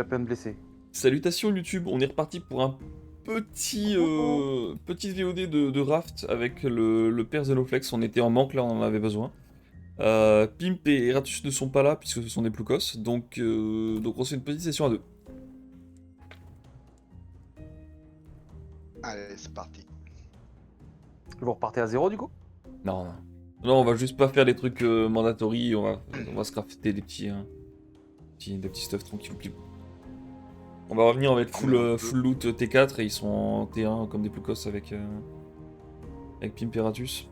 plein de blessés. Salutations YouTube, on est reparti pour un petite VOD de Raft avec le père Xenoflex. On était en manque là, on en avait besoin. Pimp et Eratus ne sont pas là puisque ce sont des Ploukos, donc on se fait une petite session à deux. Allez, c'est parti. Vous repartez à 0 du coup? Non, non. Non, on va juste pas faire des trucs mandatory, on va se crafter des des petits stuff tranquilles. On va revenir, on va être full loot T4 et ils sont en T1 comme des Ploukos avec Pimp et Eratus.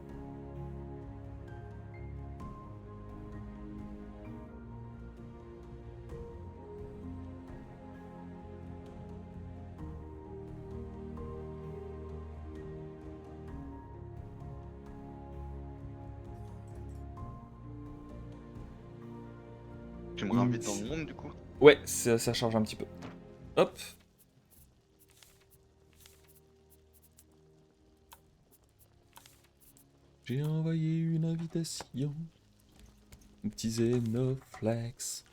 Tu me réinvites dans le monde du coup? Ouais, ça charge un petit peu. Hop. J'ai envoyé une invitation. Un petit Xenoflex.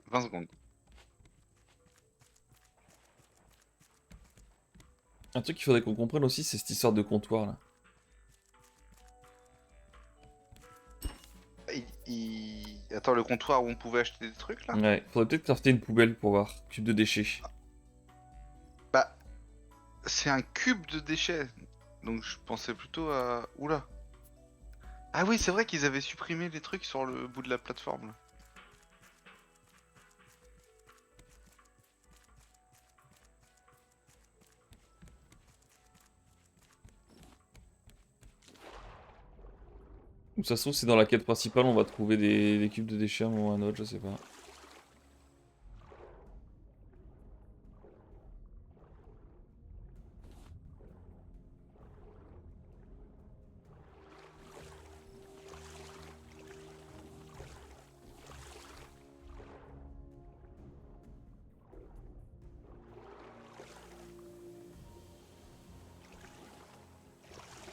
« 20 secondes. Un truc qu'il faudrait qu'on comprenne aussi, c'est cette histoire de comptoir là. Attends, le comptoir où on pouvait acheter des trucs là? Ouais, faudrait peut-être crafter une poubelle pour voir. Cube de déchets. Bah, c'est un cube de déchets. Donc je pensais plutôt à... Oula. Ah oui, c'est vrai qu'ils avaient supprimé les trucs sur le bout de la plateforme là. Ou ça se trouve, c'est dans la quête principale, on va trouver des cubes de déchets à un moment ou à un autre, je sais pas.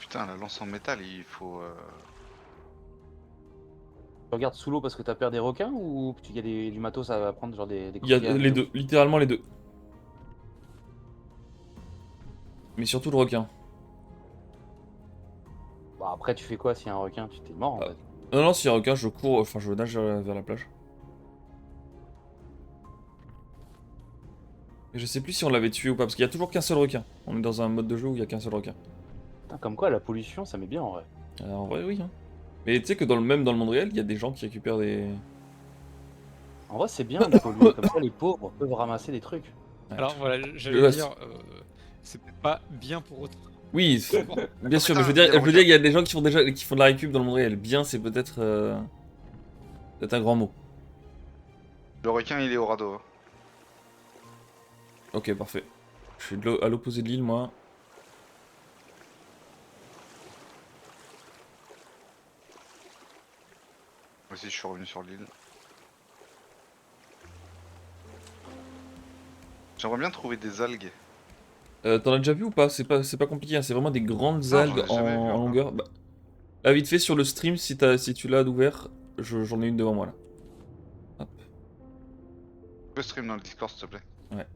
Putain, la lance en métal, il faut... Tu regardes sous l'eau parce que t'as peur des requins ou il y a du matos à prendre, genre des Il y a coquillages et les tout? deux, littéralement les deux. Mais surtout le requin. Bah après tu fais quoi s'il y a un requin? Tu t'es mort en Ah. fait. Non, non, s'il y a un requin, je cours, enfin je nage vers la plage. Et je sais plus si on l'avait tué ou pas, parce qu'il y a toujours qu'un seul requin. On est dans un mode de jeu où il y a qu'un seul requin. Putain, comme quoi la pollution ça met bien en vrai. En vrai, oui. Hein. Mais tu sais que même dans le monde réel, il y a des gens qui récupèrent des... En vrai c'est bien de polluer, comme ça les pauvres peuvent ramasser des trucs. Ouais. Alors voilà, Ouais, j'allais dire, c'est peut-être pas bien pour autant. Oui, bien sûr, mais putain, je veux dire, requin. il y a des gens qui font de la récup dans le monde réel. Bien, c'est peut-être peut-être un grand mot. Le requin, il est au radeau. Hein. Ok, parfait. Je suis à l'opposé de l'île, moi. Moi aussi, je suis revenu sur l'île. J'aimerais bien trouver des algues. T'en as déjà vu ou pas? C'est pas compliqué, hein, c'est vraiment des grandes Non, algues j'en ai jamais vu en encore. longueur. Bah, là, vite fait, sur le stream, si tu l'as d'ouvert, j'en ai une devant moi là. Hop. Tu peux stream dans le Discord, s'il te plaît? Ouais.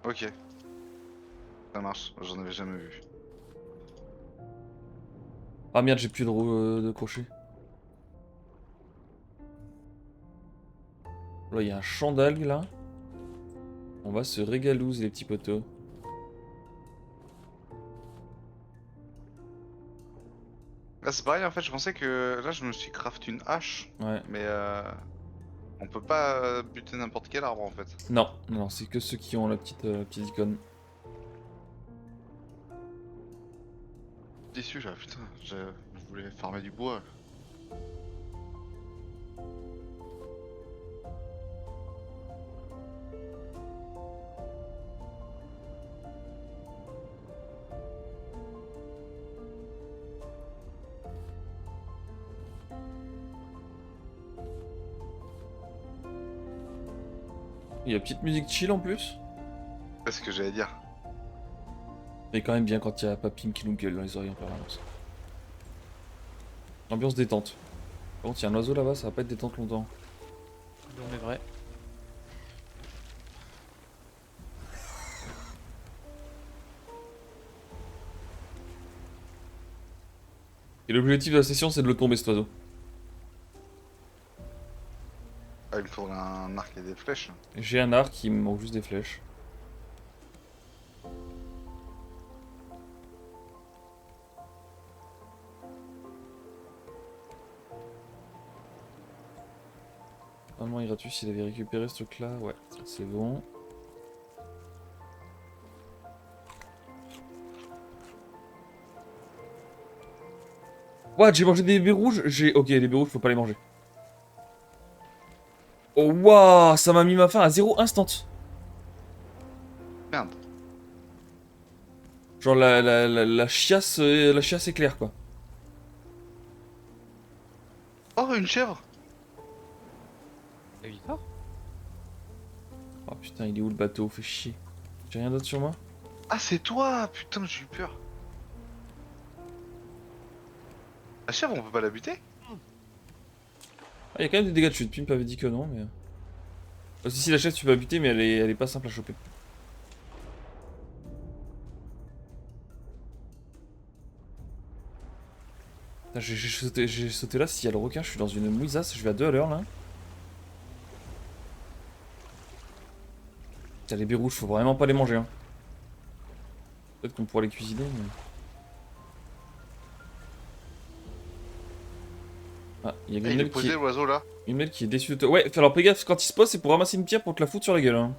Ok. Ça marche, j'en avais jamais vu. Ah merde, j'ai plus de crochet. Là, il y a un champ d'algues là. On va se régalouser, les petits potos. Là, c'est pareil, en fait, je pensais que... Là, je me suis craft une hache. Ouais. Mais on peut pas buter n'importe quel arbre, en fait. Non, non, c'est que ceux qui ont la petite icône. Déçu, là, putain. Je voulais farmer du bois. Il y a petite musique chill en plus. C'est ce que j'allais dire. Mais quand même bien quand il y a Papim qui nous gueule dans les oreilles en permanence. Ambiance détente. Par contre, il y a un oiseau là-bas, ça va pas être détente longtemps. Non mais vrai. Et l'objectif de la session, c'est de le tomber cet oiseau. Ah, il me faudrait un arc et des flèches. J'ai un arc, il me manque juste des flèches. Normalement, Iratus, il avait récupéré ce truc là. Ouais, c'est bon. What, j'ai mangé des baies rouges. Ok, les baies rouges, faut pas les manger. Oh waouh, ça m'a mis ma faim à 0 instant. Merde. Genre la chiasse éclair quoi. Oh, une chèvre. T'as eu tort. Oh putain, il est où le bateau? Fait chier. J'ai rien d'autre sur moi? Ah, c'est toi. Putain, j'ai eu peur. La chèvre, on peut pas la buter? Ah, il y a quand même des dégâts de chute. Pimp avait dit que non, mais. Parce que si la chef tu peux la buter, mais elle est pas simple à choper. Putain, j'ai sauté là, s'il y a le requin, je suis dans une mouisasse, je vais à 2 à l'heure là. Putain, les baies rouges, faut vraiment pas les manger. Hein. Peut-être qu'on pourra les cuisiner, mais. Ah, il y a Eh, il est Grimnel posé l'oiseau là. qui est déçu de toi. Ouais, alors fais gaffe, quand il se pose, c'est pour ramasser une pierre pour te la foutre sur la gueule. Hein.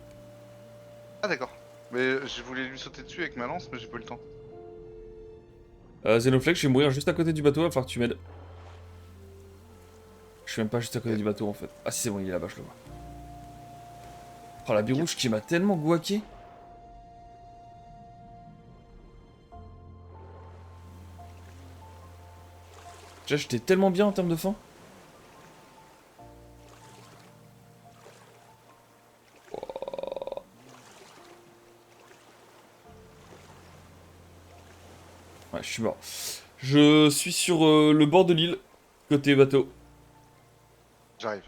Ah, d'accord. Mais je voulais lui sauter dessus avec ma lance, mais j'ai pas eu le temps. Xenoflex, je vais mourir juste à côté du bateau, il va falloir que tu m'aides. Je suis même pas juste à côté du bateau en fait. Ah si c'est bon, il est là-bas, je le vois. Oh la bille rouge qui m'a tellement guaqué. Déjà j'étais tellement bien en termes de faim. Oh. Ouais, je suis mort. Je suis sur le bord de l'île, côté bateau. J'arrive.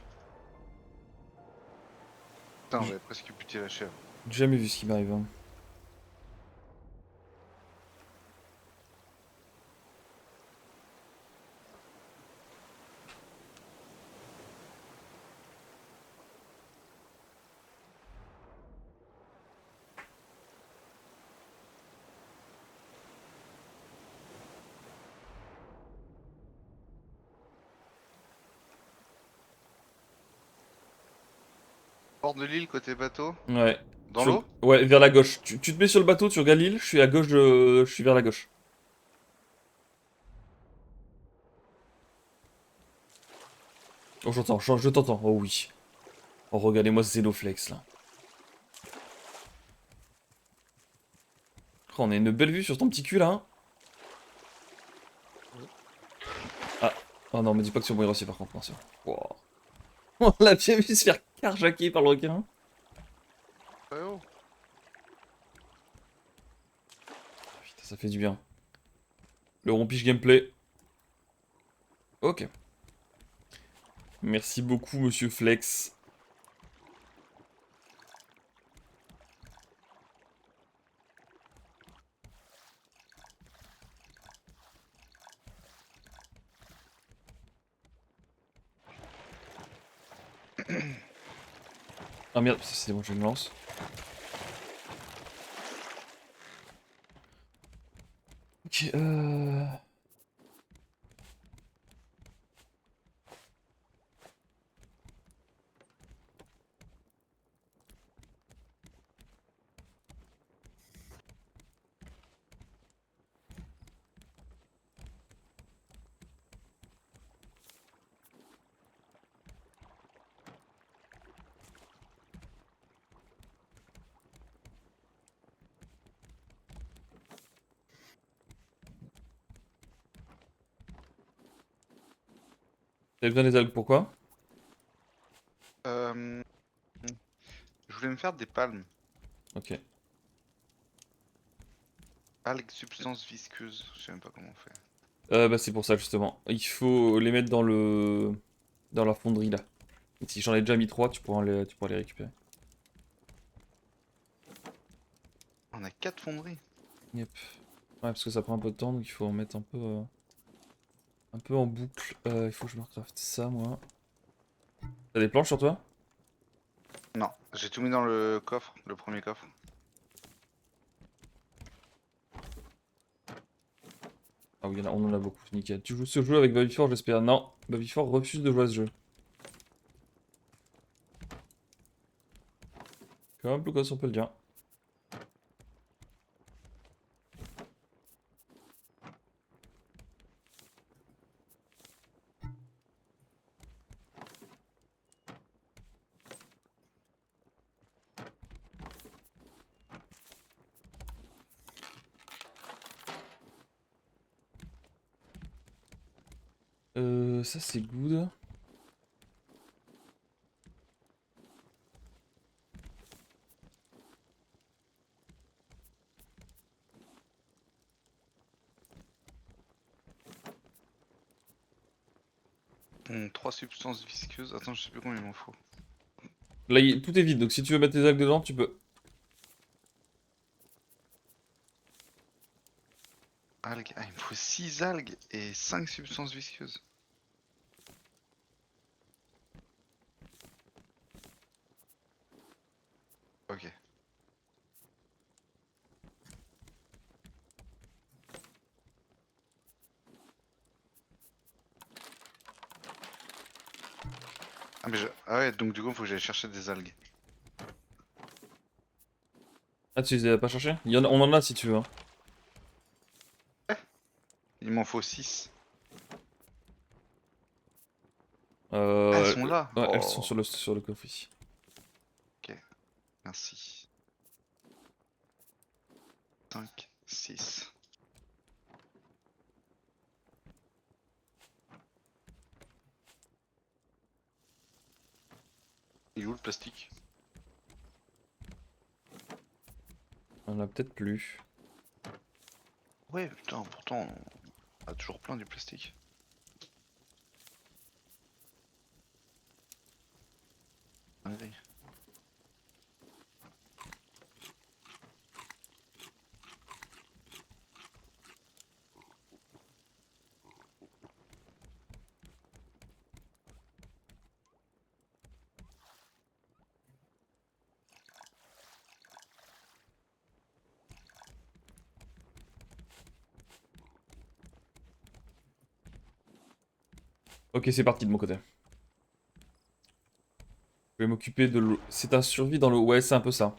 Putain, on avait presque buté la chèvre. J'ai jamais vu ce qui m'arrive. Hein. Bord de l'île, côté bateau. Ouais. Dans l'eau? Ouais, vers la gauche. Tu te mets sur le bateau, tu regardes l'île, je suis à gauche de. Je suis vers la gauche. Oh, j'entends, je t'entends. Oh oui. Oh, regardez-moi ce Xenoflex là. Oh, on a une belle vue sur ton petit cul là. Hein. Ah. Oh non, me dis pas que c'est bon aussi par contre. Non, c'est bon. Wow. On l'a bien vu se faire carjacker par le requin. Ouais, oh. Putain, ça fait du bien. Le rompiche gameplay. Ok. Merci beaucoup, monsieur Flex. Ah merde, c'est bon, je me lance. Ok, T'as besoin des algues, pourquoi? Je Je voulais me faire des palmes. Ok. Algues, substance visqueuse. Je sais même pas comment on fait. Bah c'est pour ça justement. Il faut les mettre dans le... dans la fonderie là. Et si j'en ai déjà mis 3, tu pourras les récupérer. On a 4 fonderies. Yep. Ouais, parce que ça prend un peu de temps, donc il faut en mettre un peu en boucle. Il faut que je me recraft ça, moi. T'as des planches sur toi? Non, j'ai tout mis dans le coffre, le premier coffre. Ah oui, on en a beaucoup, nickel. Tu joues ce jeu avec Babyfort, j'espère. Non, Babyfort refuse de jouer à ce jeu. Comme Lucas, on peut le dire. Ça c'est good. Bon, 3 substances visqueuses. Attends, je sais plus combien il m'en faut. Là, tout est vide, donc si tu veux mettre tes algues dedans, tu peux. Algues. Ah, il me faut 6 algues et 5 substances visqueuses. Ok. Ah, mais ah ouais, donc du coup, il faut que j'aille chercher des algues. Ah, tu les as pas cherchés? On en a si tu veux. Hein. Il m'en faut 6. Ah, elles Euh, sont là. ouais, elles sont Oh, sur le coffre ici. merci. 5, 6. Il est où le plastique? On en a peut-être plus. Ouais, putain, pourtant, on a toujours plein du plastique. Allez. Ok, c'est parti de mon côté. Je vais m'occuper de l'eau. C'est un survie dans l'eau. Ouais, c'est un peu ça.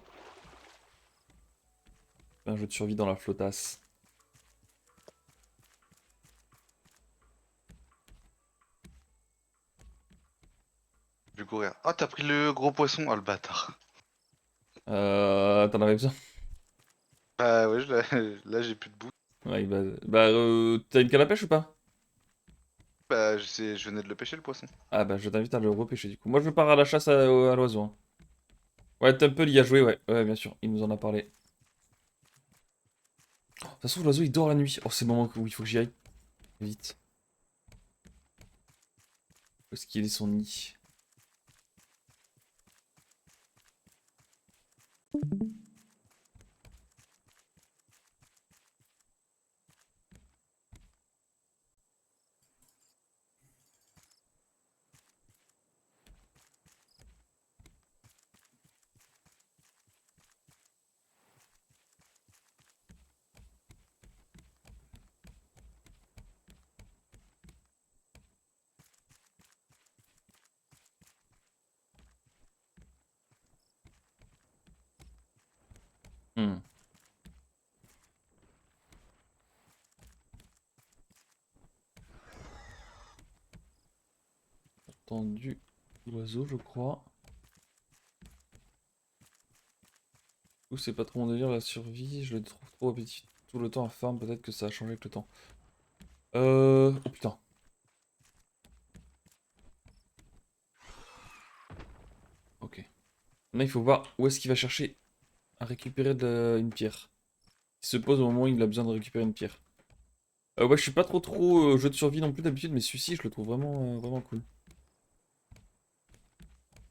Un jeu de survie dans la flottasse. Je vais courir. Ah, t'as pris le gros poisson. Ah, le bâtard. T'en avais besoin? Bah ouais, là j'ai plus de bout. Ouais, t'as une canne à pêche ou pas? Bah je venais de le pêcher le poisson. Ah bah, je t'invite à le repêcher du coup. Moi, je pars à la chasse à l'oiseau. Hein. Ouais, Temple y a joué, ouais. Ouais, bien sûr, il nous en a parlé. Oh, de toute façon, l'oiseau, il dort la nuit. Oh, c'est le moment où il faut que j'y aille. Vite. Où est-ce qu'il est son nid? Hmm. Entendu l'oiseau, je crois. Ou c'est pas trop mon délire la survie, je le trouve trop appétit tout le temps à farm, peut-être que ça a changé avec le temps. Oh putain. Ok. Maintenant, il faut voir où est-ce qu'il va chercher à récupérer une pierre. Il se pose au moment où il a besoin de récupérer une pierre. Ouais, je suis pas trop jeu de survie non plus d'habitude, mais celui-ci, je le trouve vraiment cool.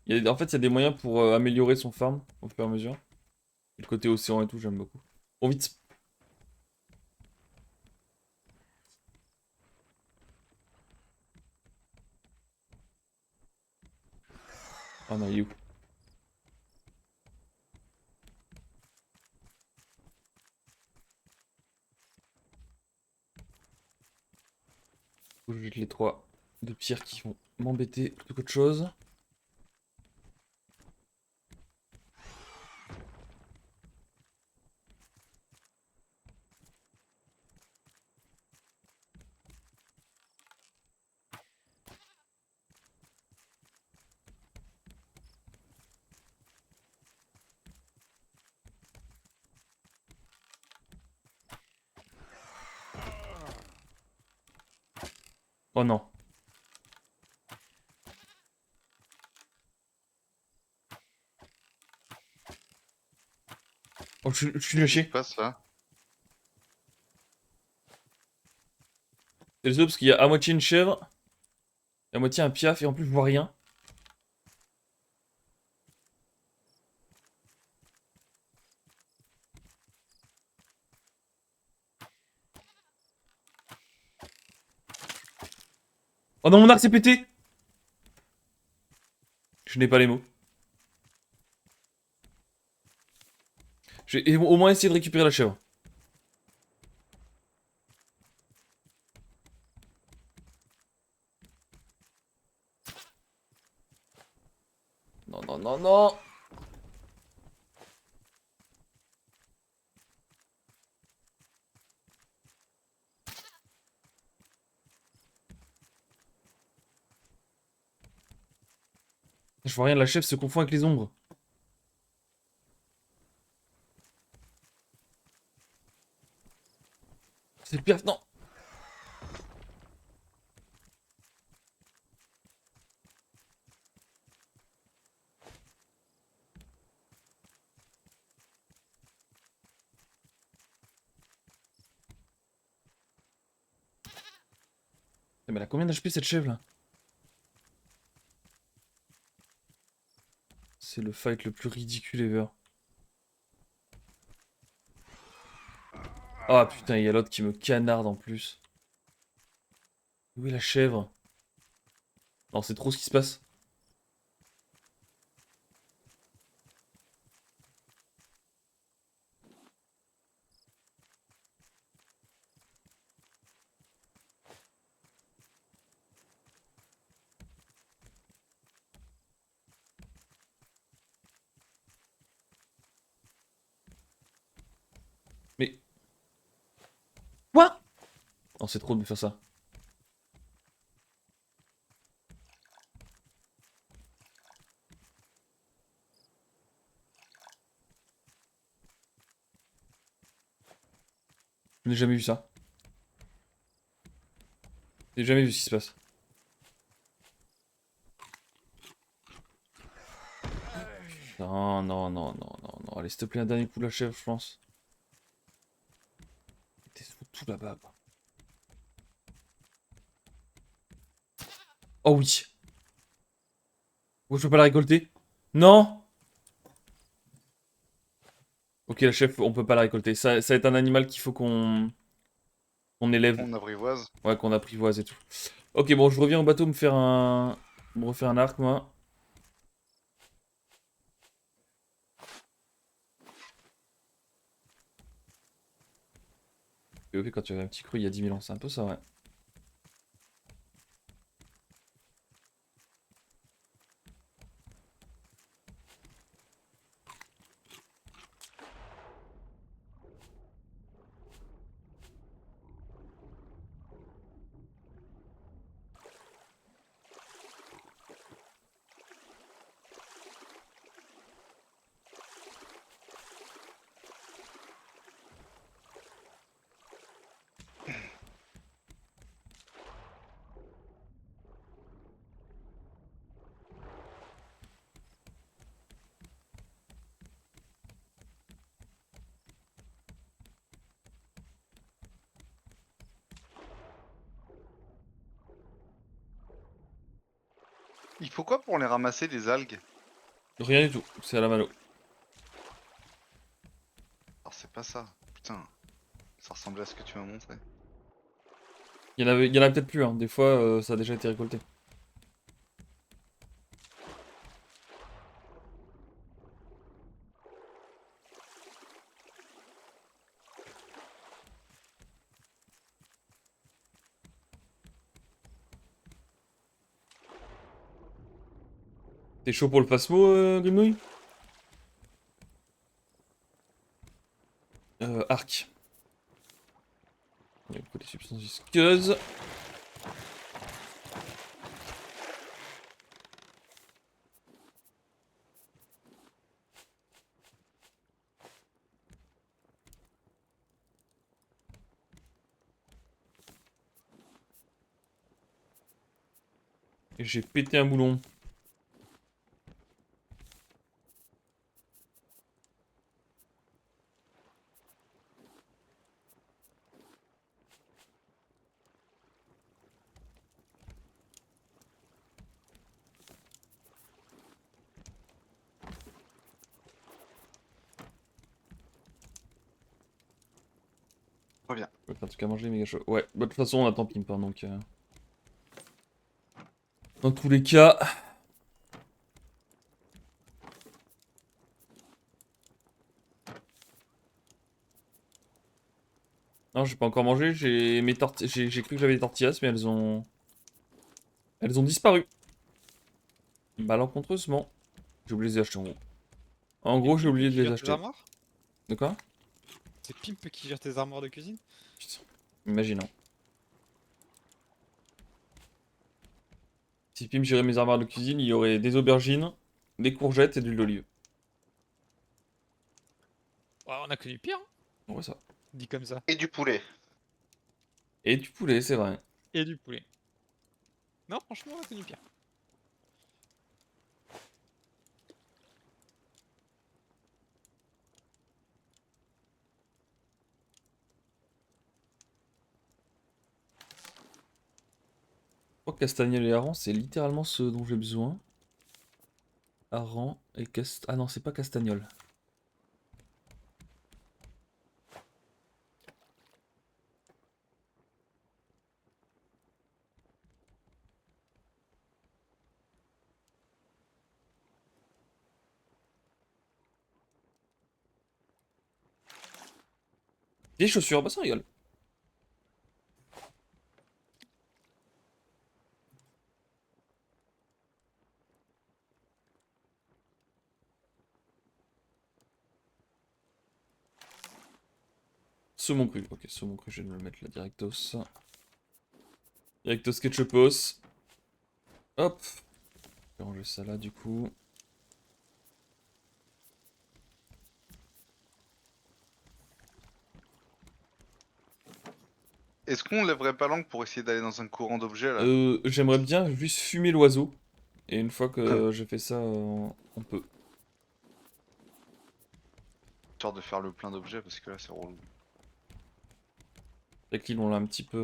En fait, il y a des moyens pour améliorer son farm au fur et à mesure. Et le côté océan et tout, j'aime beaucoup. Bon, vite. Oh non, il est où? Faut que je jette les 3 de pierres qui vont m'embêter plutôt qu'autre chose. Oh non. Oh, je suis Qu'est-ce qui se lâché. passe là? C'est désolé parce qu'il y a à moitié une chèvre, et à moitié un piaf, et en plus je vois rien. Oh non, mon arc s'est pété! Je n'ai pas les mots. Je vais au moins essayer de récupérer la chèvre. Non, non, non, non! Je vois rien, la chèvre se confond avec les ombres. C'est le piaf, non! Mais elle a combien d'HP cette chèvre là? C'est le fight le plus ridicule ever. Ah putain, il y a l'autre qui me canarde en plus. Où est la chèvre? Non, c'est trop ce qui se passe. Mais... Quoi? Non, c'est trop de me faire ça. Je n'ai jamais vu ça. J'ai jamais vu ce qui se passe. Non, non, non, non, non, non. Allez, s'il te plaît, un dernier coup la chèvre, je pense. T'es tout là-bas, quoi. Oh oui. Oh, je peux pas la récolter? Non! Ok, la chèvre, on peut pas la récolter. Ça va être un animal qu'il faut qu'on élève. On apprivoise. Ouais, qu'on apprivoise et tout. Ok, bon, je reviens au bateau me refaire un arc, moi. Et ok, quand tu avais un petit creux il y a 10 000 ans, c'est un peu ça, ouais. Il faut quoi pour les ramasser, les algues? Rien du tout, c'est à la mano. Alors c'est pas ça. Putain, ça ressemblait à ce que tu m'as montré. Il y en a peut-être plus, hein. Des fois ça a déjà été récolté. T'es chaud pour le Phasmo, Grimouille? Arc. Il y a beaucoup de substances visqueuses. Et j'ai pété un boulon. Reviens. Je vais faire un truc à manger, méga chaud. Ouais, bah, de toute façon on attend Pimp, hein, donc... Dans tous les cas... Non, j'ai pas encore mangé, j'ai mes tortillas... J'ai cru que j'avais des tortillas, mais elles ont... Elles ont disparu. Malencontreusement. J'ai oublié de les acheter en gros. En gros, j'ai oublié de les acheter. armoires? De quoi? C'est Pimp qui gère tes armoires de cuisine? Putain, imaginons. Si Pim gérait mes armoires de cuisine, il y aurait des aubergines, des courgettes et de l'huile d'olive. Ouais, on a connu pire, hein, On voit ça. dit comme ça. Et du poulet. Et du poulet, c'est vrai. Et du poulet. Non, franchement, on a connu pire. Je crois que castagnol et hareng, c'est littéralement ce dont j'ai besoin. Hareng et cast... Ah non, c'est pas castagnol. Des chaussures, bah ça rigole. Saumon cru. Ok, saumon cru, je vais me le mettre là directos. Directos ketchupos. Hop. Je vais ranger ça là du coup. Est-ce qu'on lèverait pas l'angle pour essayer d'aller dans un courant d'objets là? J'aimerais bien juste fumer l'oiseau. Et une fois que j'ai fait ça, on peut. Histoire de faire le plein d'objets parce que là c'est relou. Avec l'île, on l'a un petit peu.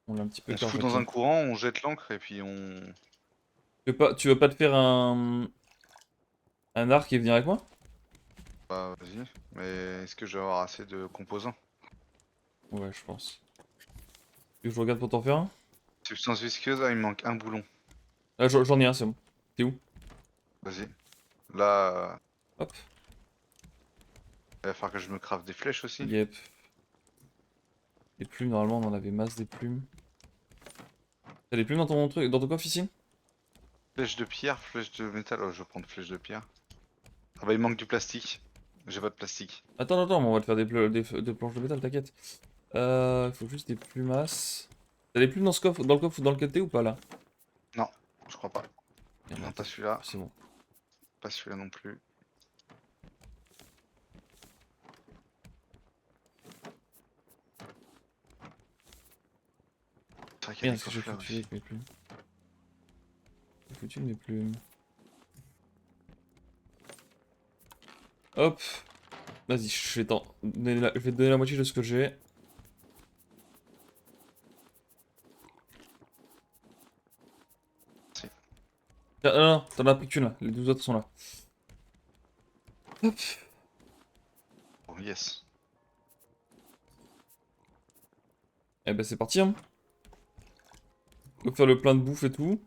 On l'a un petit peu On se fout carjacké. dans un courant, on jette l'encre et puis on... Tu veux pas te faire un arc et venir avec moi? Bah vas-y. Mais est-ce que je vais avoir assez de composants? Ouais, je pense. Tu veux que je regarde pour t'en faire un? Substance visqueuse, ah, il me manque un boulon. Ah, j'en ai un, c'est bon. T'es où? Vas-y. Là, Hop. il va falloir que je me crave des flèches aussi. Yep. Les plumes, normalement, on en avait masse des plumes. T'as des plumes dans ton truc, dans ton coffre ici? Flèche de pierre, flèche de métal. Oh, je vais prendre flèche de pierre. Ah bah il manque du plastique. J'ai pas de plastique. Attends, mais on va te faire des planches de métal, t'inquiète. Il faut juste des plumasses. T'as des plumes dans ce coffre, dans le coffre dans lequel t'es ou pas là? Non, je crois pas. Merde, Non, attends, pas celui-là. c'est bon. Pas celui-là non plus. C'est vrai qu'il y a Merde, des ce que j'ai coffres là foutu aussi. avec mes plumes. J'ai foutu mes plumes. Hop. Vas-y, je vais te donner la moitié de ce que j'ai. Non, non, t'en as pris qu'une là. Les 12 autres sont là. Hop. Oh, yes. Eh ben c'est parti hein. On va faire le plein de bouffe et tout.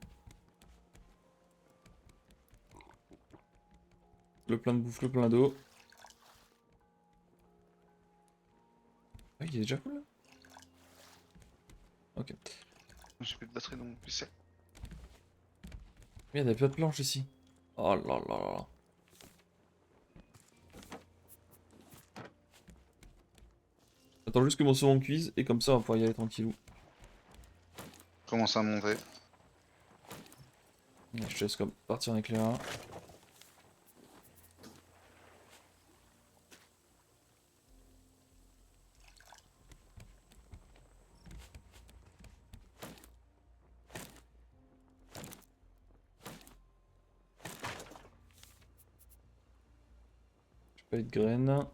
Le plein de bouffe, le plein d'eau. Ah, il est déjà full là. Ok. J'ai plus de batterie dans mon PC. Merde, il y a plus de planches ici. Oh là là là là. Attends juste que mon saumon cuise et comme ça on va pouvoir y aller tranquillou. Commence à monter. Je te laisse comme partir en éclairant. J'ai pas eu de graines.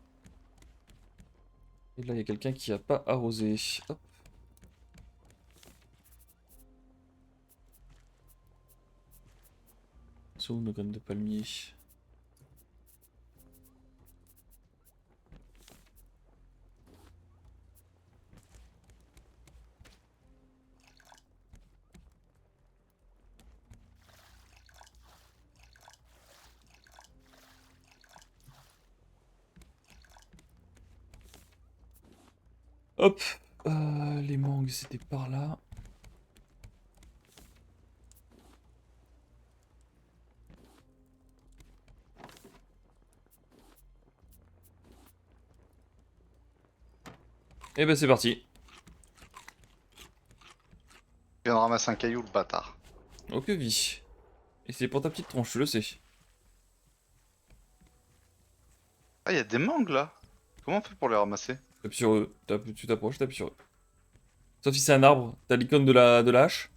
Et là il y a quelqu'un qui a pas arrosé. Hop. Sont où nos graines de palmier? Hop, les mangues c'était par là. Et ben c'est parti. Je viens de ramasser un caillou, le bâtard. Oh que vie. Et c'est pour ta petite tronche, je le sais. Ah, il y a des mangues là. Comment on fait pour les ramasser? T'appuies sur eux, tu t'approches, t'appuies sur eux. Sauf si c'est un arbre, t'as l'icône de la hache.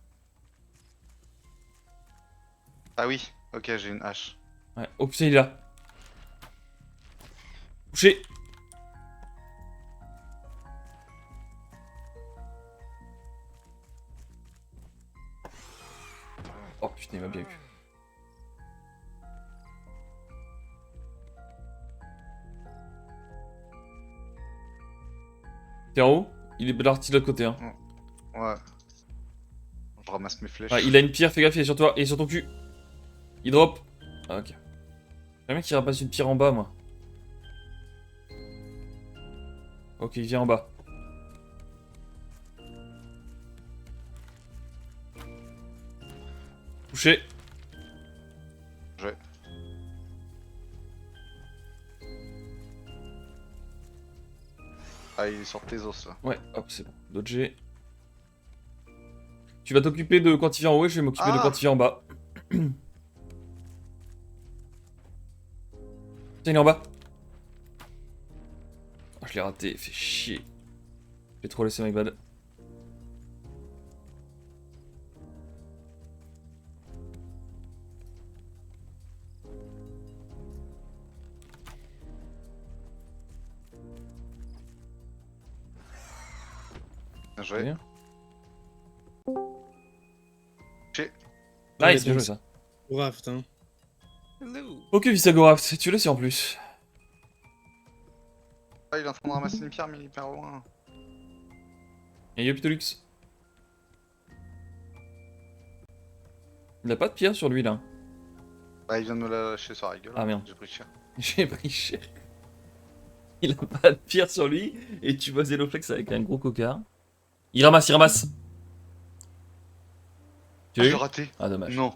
Ah oui, ok, j'ai une hache. Ouais. Oh putain il est là. Touché. Oh putain il m'a bien eu. T'es en haut? Il est parti de l'autre côté hein. Ouais. Je ramasse mes flèches. Ah, il a une pierre, fais gaffe, il est sur toi, il est sur ton cul. Il drop. Ah, ok. J'aimerais bien qu'il ramasse une pierre en bas, moi. Ok, il vient en bas. Touché. Ouais. Ah, il est sur tes os là. Ouais, hop, c'est bon. Dodger. Tu vas t'occuper de quand il vient en haut et je vais m'occuper de Ah quand il vient en bas. Tiens, il est en bas. Oh, je l'ai raté, fait chier. J'ai trop laissé my bad. Bien joué. Bien. Touché. Nice, bien joué ça. Raft, hein. Hello. Ok, Visagoraft, tu le sais en plus. Ah, il est en train de ramasser une pierre, mais il est hyper loin. Et Yopitolux. Il a pas de pierre sur lui là. Bah, il vient de me la lâcher sur la gueule. Ah, merde. J'ai pris cher. J'ai pris cher. Il a pas de pierre sur lui et tu vois Zéloflex avec un gros cocard. Il ramasse, il ramasse. Tu Ah, l'as j'ai eu? raté. Ah dommage. Non.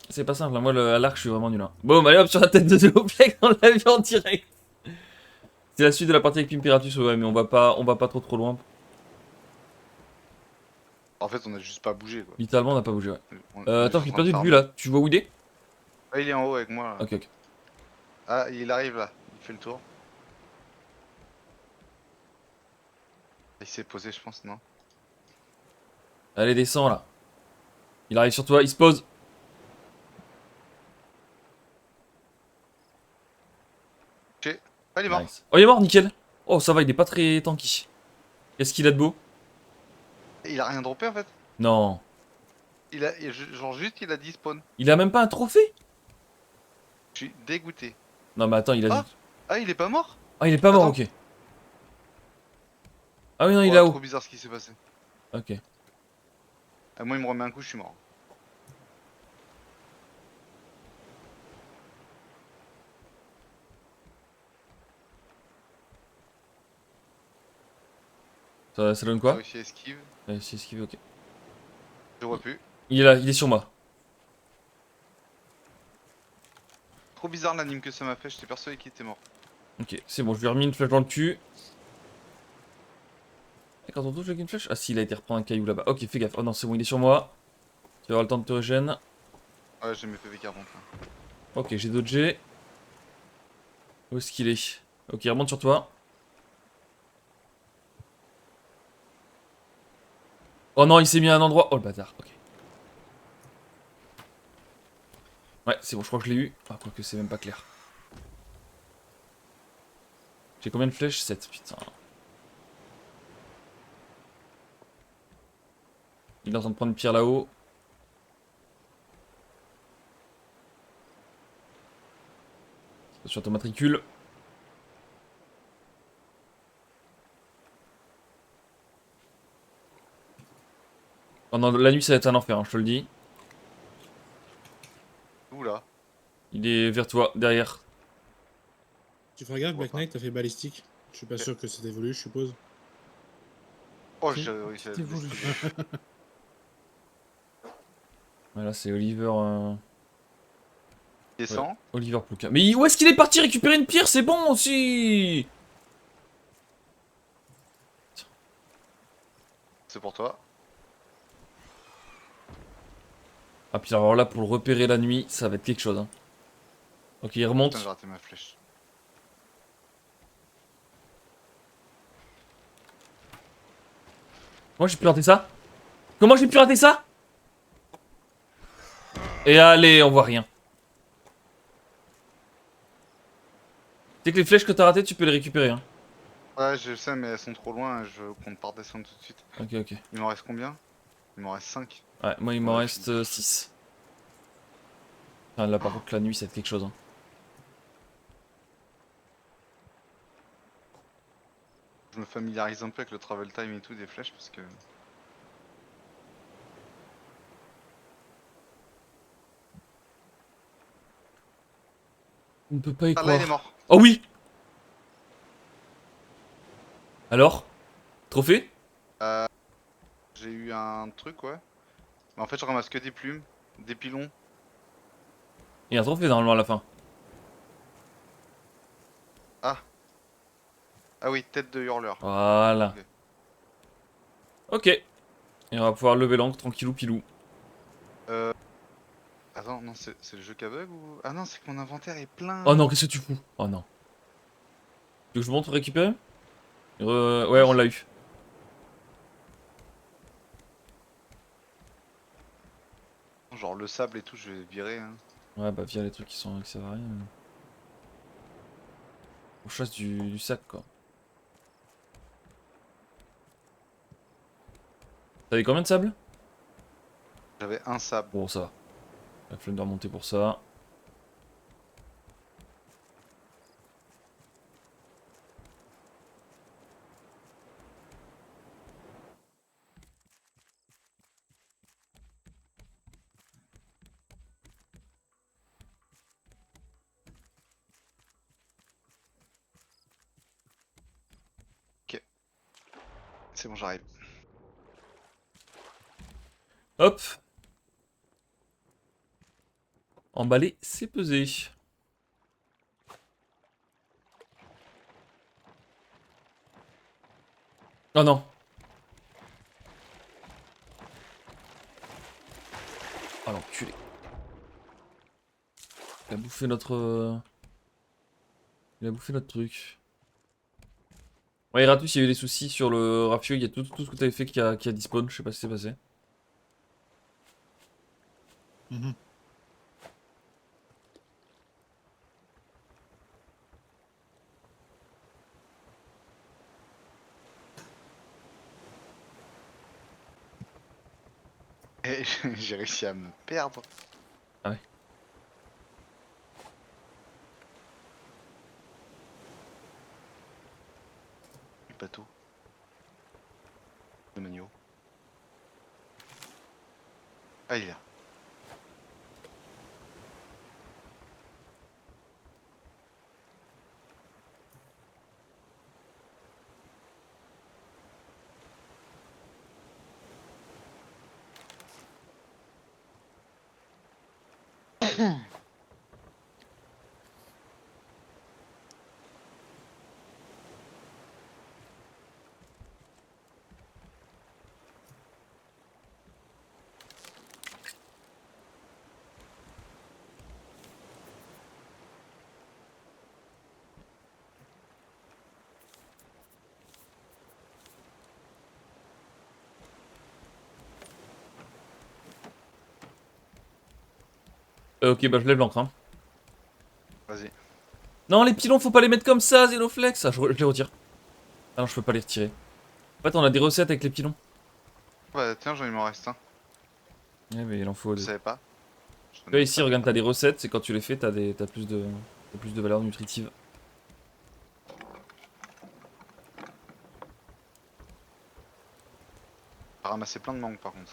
C'est pas simple, hein. Moi à l'arc je suis vraiment nul. Hein. Bon, allez hop sur la tête de Zéloflex, on l'a vu en direct. C'est la suite de la partie avec Pimperatus, ouais, mais on va pas trop loin. En fait, on a juste pas bougé quoi. Littéralement on n'a pas bougé, ouais. On Attends, est j'ai juste en perdu de train vue là. Tu vois où il est? Ah, il est en haut avec moi là. Ok, ok. Ah, il arrive là. Il fait le tour. Il s'est posé, je pense, non? Allez, descends là. Il arrive sur toi, il se pose. Ah, il est mort. Nice. Oh, il est mort, nickel. Oh, ça va, il est pas très tanky. Qu'est-ce qu'il a de beau? Il a rien droppé en fait. Non. genre juste il a dit spawn. Il a même pas un trophée? Je suis dégoûté. Non, mais attends, il a Ah dit. Ah, il est pas mort? Ah, il est pas mort, Attends. ok. Ah oui, non, il est Ouais, là-haut. trop bizarre ce qui s'est passé. Ok. Ah, moi il me remet un coup, je suis mort. Ça donne J'ai quoi? réussi à esquive. Si, esquive, ok. Je vois plus. Il est là, il est sur moi. Trop bizarre l'anime que ça m'a fait, j'étais persuadé qu'il était mort. Ok, c'est bon, je lui ai remis une flèche dans le cul. Et quand on touche avec une flèche? Ah si, il a été reprendre un caillou là-bas. Ok, fais gaffe. Oh non, c'est bon, il est sur moi. Tu vas avoir le temps de te régène. Ouais, j'ai mes PV 40 là. Ok, j'ai dodgé. Où est-ce qu'il est? Ok, il remonte sur toi. Oh non, il s'est mis à un endroit. Oh le bâtard, ok. Ouais, c'est bon, je crois que je l'ai eu. Ah, quoique c'est même pas clair. J'ai combien de flèches? 7, putain. Il est en train de prendre une pierre là-haut. Sur ton matricule. Oh non, la nuit ça va être un enfer, hein, je te le dis. Oula. Il est vers toi, derrière. Tu feras gaffe, Je vois Black pas. Knight, t'as fait balistique. Je suis pas Ok. sûr que c'est évolué, je suppose. Oh, Si, j'ai réussi à c'est le voulu. esquiver. Voilà, c'est Oliver. Il Ouais, descend. Oliver Plouka. Mais où est-ce qu'il est parti récupérer une pierre? C'est bon aussi! C'est pour toi. Ah, puis alors là, pour le repérer la nuit, ça va être quelque chose. Hein. Ok, il Putain, j'ai remonte. raté ma flèche. Moi, j'ai pu rater ça? Comment j'ai pu rater ça? Et allez, on voit rien. Tu sais que les flèches que t'as ratées, tu peux les récupérer. Hein. Ouais, je sais, mais elles sont trop loin et je compte pas redescendre tout de suite. Ok, ok. Il m'en reste combien? Il m'en reste 5. Ouais, moi, il m'en reste 6. Enfin, là, par contre, la nuit, ça va être quelque chose. Hein. Je me familiarise un peu avec le travel time et tout des flèches parce que... On ne peut pas y Ah là, il croire. est mort. Oh oui! Alors? Trophée? J'ai eu un truc, ouais. Mais en fait, je ramasse que des plumes, des pilons. Il y a un trophée normalement à la fin. Ah. Ah oui, tête de hurleur. Voilà. Ok. Et on va pouvoir lever l'encre tranquillou pilou. Attends, non, c'est le jeu qui a bug ou... Ah non, c'est que mon inventaire est plein. Oh non, qu'est-ce que tu fous? Oh non. Tu veux que je montre récupérer? Ouais, Oui. on l'a eu. Genre le sable et tout, je vais virer. Hein. Ouais, bah via les trucs qui servent à rien. On chasse du sac quoi. T'avais combien de sable? J'avais un sable. Bon, ça va. La flemme de remonter pour ça. C'est bon, j'arrive. Hop. Emballer, c'est peser. Oh non. Oh l'enculé. Il a bouffé notre... Il a bouffé notre truc. Ouais, Iratus, il y a eu des soucis sur le Rafio. Il y a tout ce que t'avais fait qui a dispawn. Je sais pas ce qui s'est passé. Mhm. Et j'ai réussi à me perdre. Ah ouais. Le bateau. Le manio. Ah, il est là. Ok, bah je lève l'encre. Hein. Vas-y. Non, les pilons, faut pas les mettre comme ça, Xenoflex. Ah, je les retire. Ah non, je peux pas les retirer. En fait, on a des recettes avec les pilons. Bah tiens, il m'en reste un. Ouais, mais il en faut Je deux. savais pas. Je Tu vois, ne ici, savais regarde, pas. t'as des recettes, c'est quand tu les fais, t'as plus de valeur nutritive. J'ai ramassé plein de mangues par contre.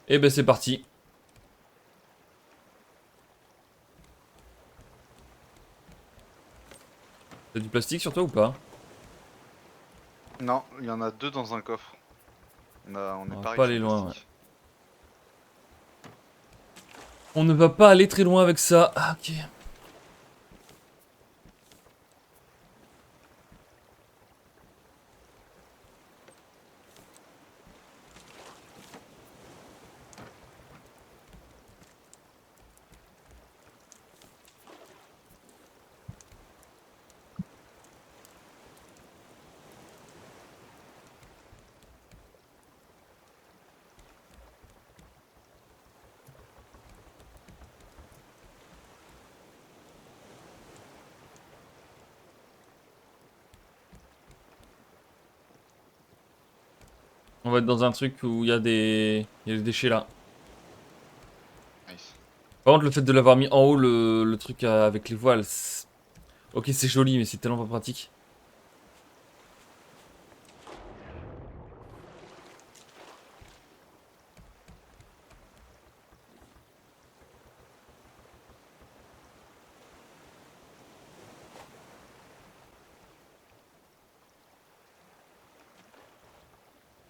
Et ben c'est parti. T'as du plastique sur toi ou pas? Non, il y en a deux dans un coffre. On est On va pas pas riche en aller loin, plastique. On ne va pas aller très loin avec ça. Ah, ok. On va être dans un truc où il y a des déchets là. Nice. Par contre, le fait de l'avoir mis en haut, le truc avec les voiles. Ok, c'est joli, mais c'est tellement pas pratique.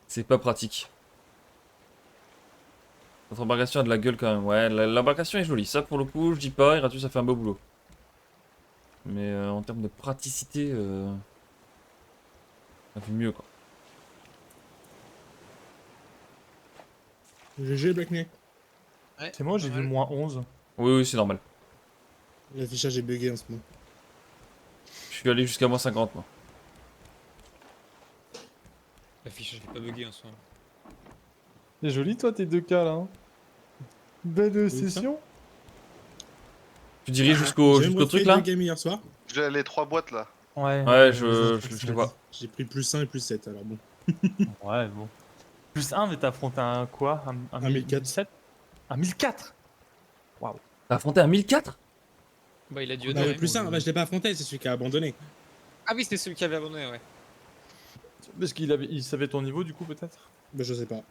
C'est pas pratique. Notre embarcation a de la gueule quand même. Ouais, l'embarcation est jolie. Ça, pour le coup, je dis pas. Iratus a fait un beau boulot. Mais en termes de praticité, ça fait mieux quoi. GG, Black Neck. Ouais, C'est moi, pas j'ai vu mal. moins 11. Oui, oui, c'est normal. L'affichage est bugué en ce moment. Je suis allé jusqu'à moins 50 moi. L'affichage est pas bugué en soi. C'est joli, toi, tes 2K là. Hein. Belle Oui, ça. session. Tu dirais Ah, jusqu'au j'ai truc refait là? deux games hier soir. J'ai les 3 boîtes là. Ouais, Ouais, tu je les l'as vois. dit. J'ai pris plus 1 et plus 7, alors bon. Ouais, bon. Plus 1, mais t'as affronté un quoi? Un 1004. 1007? Un 1004? Waouh. T'as affronté un 1004? Bah, il a dû Bah, honorer. le plus 1, bah, je l'ai pas affronté, c'est celui qui a abandonné. Ah oui, c'était celui qui avait abandonné, ouais. Parce il savait ton niveau, du coup, peut-être? Bah, je sais pas.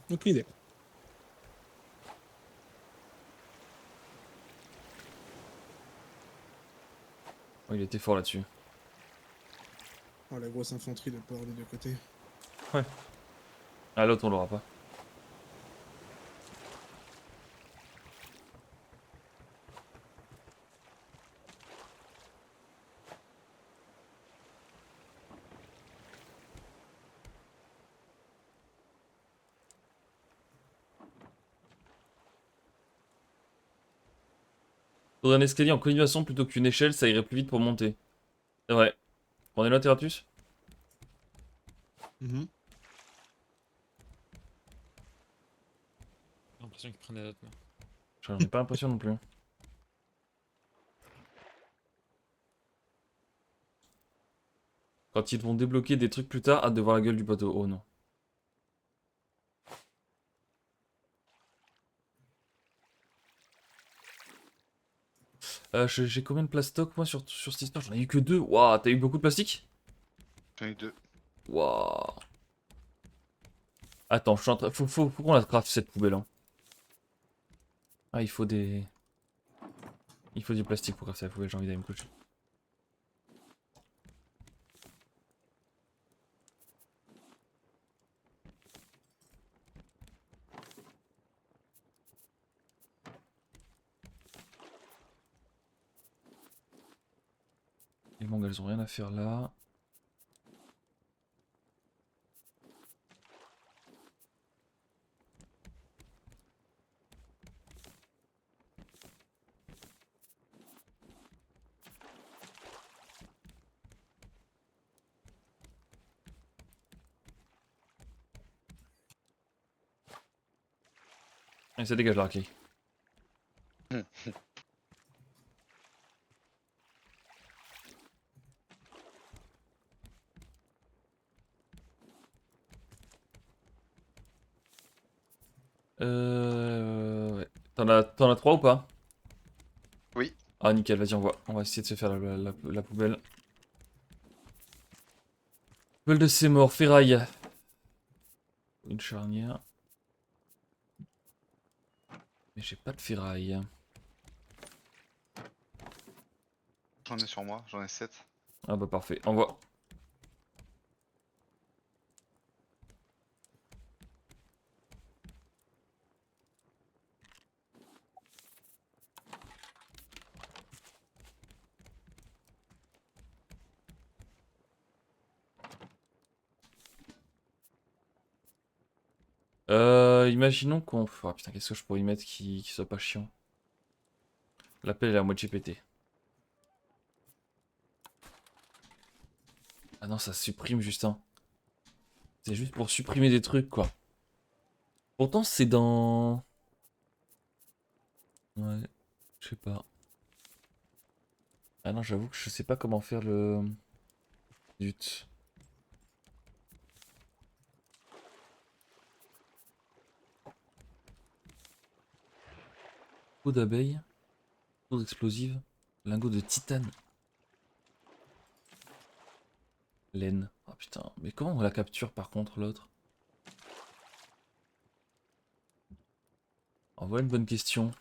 Aucune idée. Oh, il était fort là-dessus. Oh, la grosse infanterie de port des deux côtés. Ah, l'autre, on l'aura pas. Faudrait un escalier en colimaçon plutôt qu'une échelle, ça irait plus vite pour monter. C'est vrai. Prenez note, Iratus? Mhm. J'ai l'impression qu'il prenait des notes, moi. J'en ai pas l'impression non plus. Quand ils vont débloquer des trucs plus tard, hâte de voir la gueule du bateau. Oh non. J'ai combien de plastoc moi sur cette histoire? J'en ai eu que 2. Waouh, t'as eu beaucoup de plastique? J'en ai 2. Waouh. Attends, je suis en train... faut qu'on la craft cette poubelle. Hein. Ah, il faut des... Il faut du plastique pour crafter la poubelle, j'ai envie d'aller me coucher. Les mangas, elles ont rien à faire là. Et ça dégage là, ok. Ouais. T'en as 3 ou pas? Oui. Ah nickel, vas-y on va essayer de se faire la poubelle. Poubelle de ces morts, ferraille. Une charnière. Mais j'ai pas de ferraille. J'en ai sur moi, j'en ai 7. Ah bah parfait, envoie. Imaginons qu'on... Ah putain, qu'est-ce que je pourrais y mettre qui soit pas chiant. L'appel est à moitié pété. Ah non, ça supprime Justin. C'est juste pour supprimer des trucs, quoi. Pourtant, c'est dans... Ouais, je sais pas. Ah non, j'avoue que je sais pas comment faire le... Zut. Peau d'abeille. Peau explosive. Lingot de titane. Laine. Oh putain, mais comment on la capture par contre l'autre? En voilà une bonne question.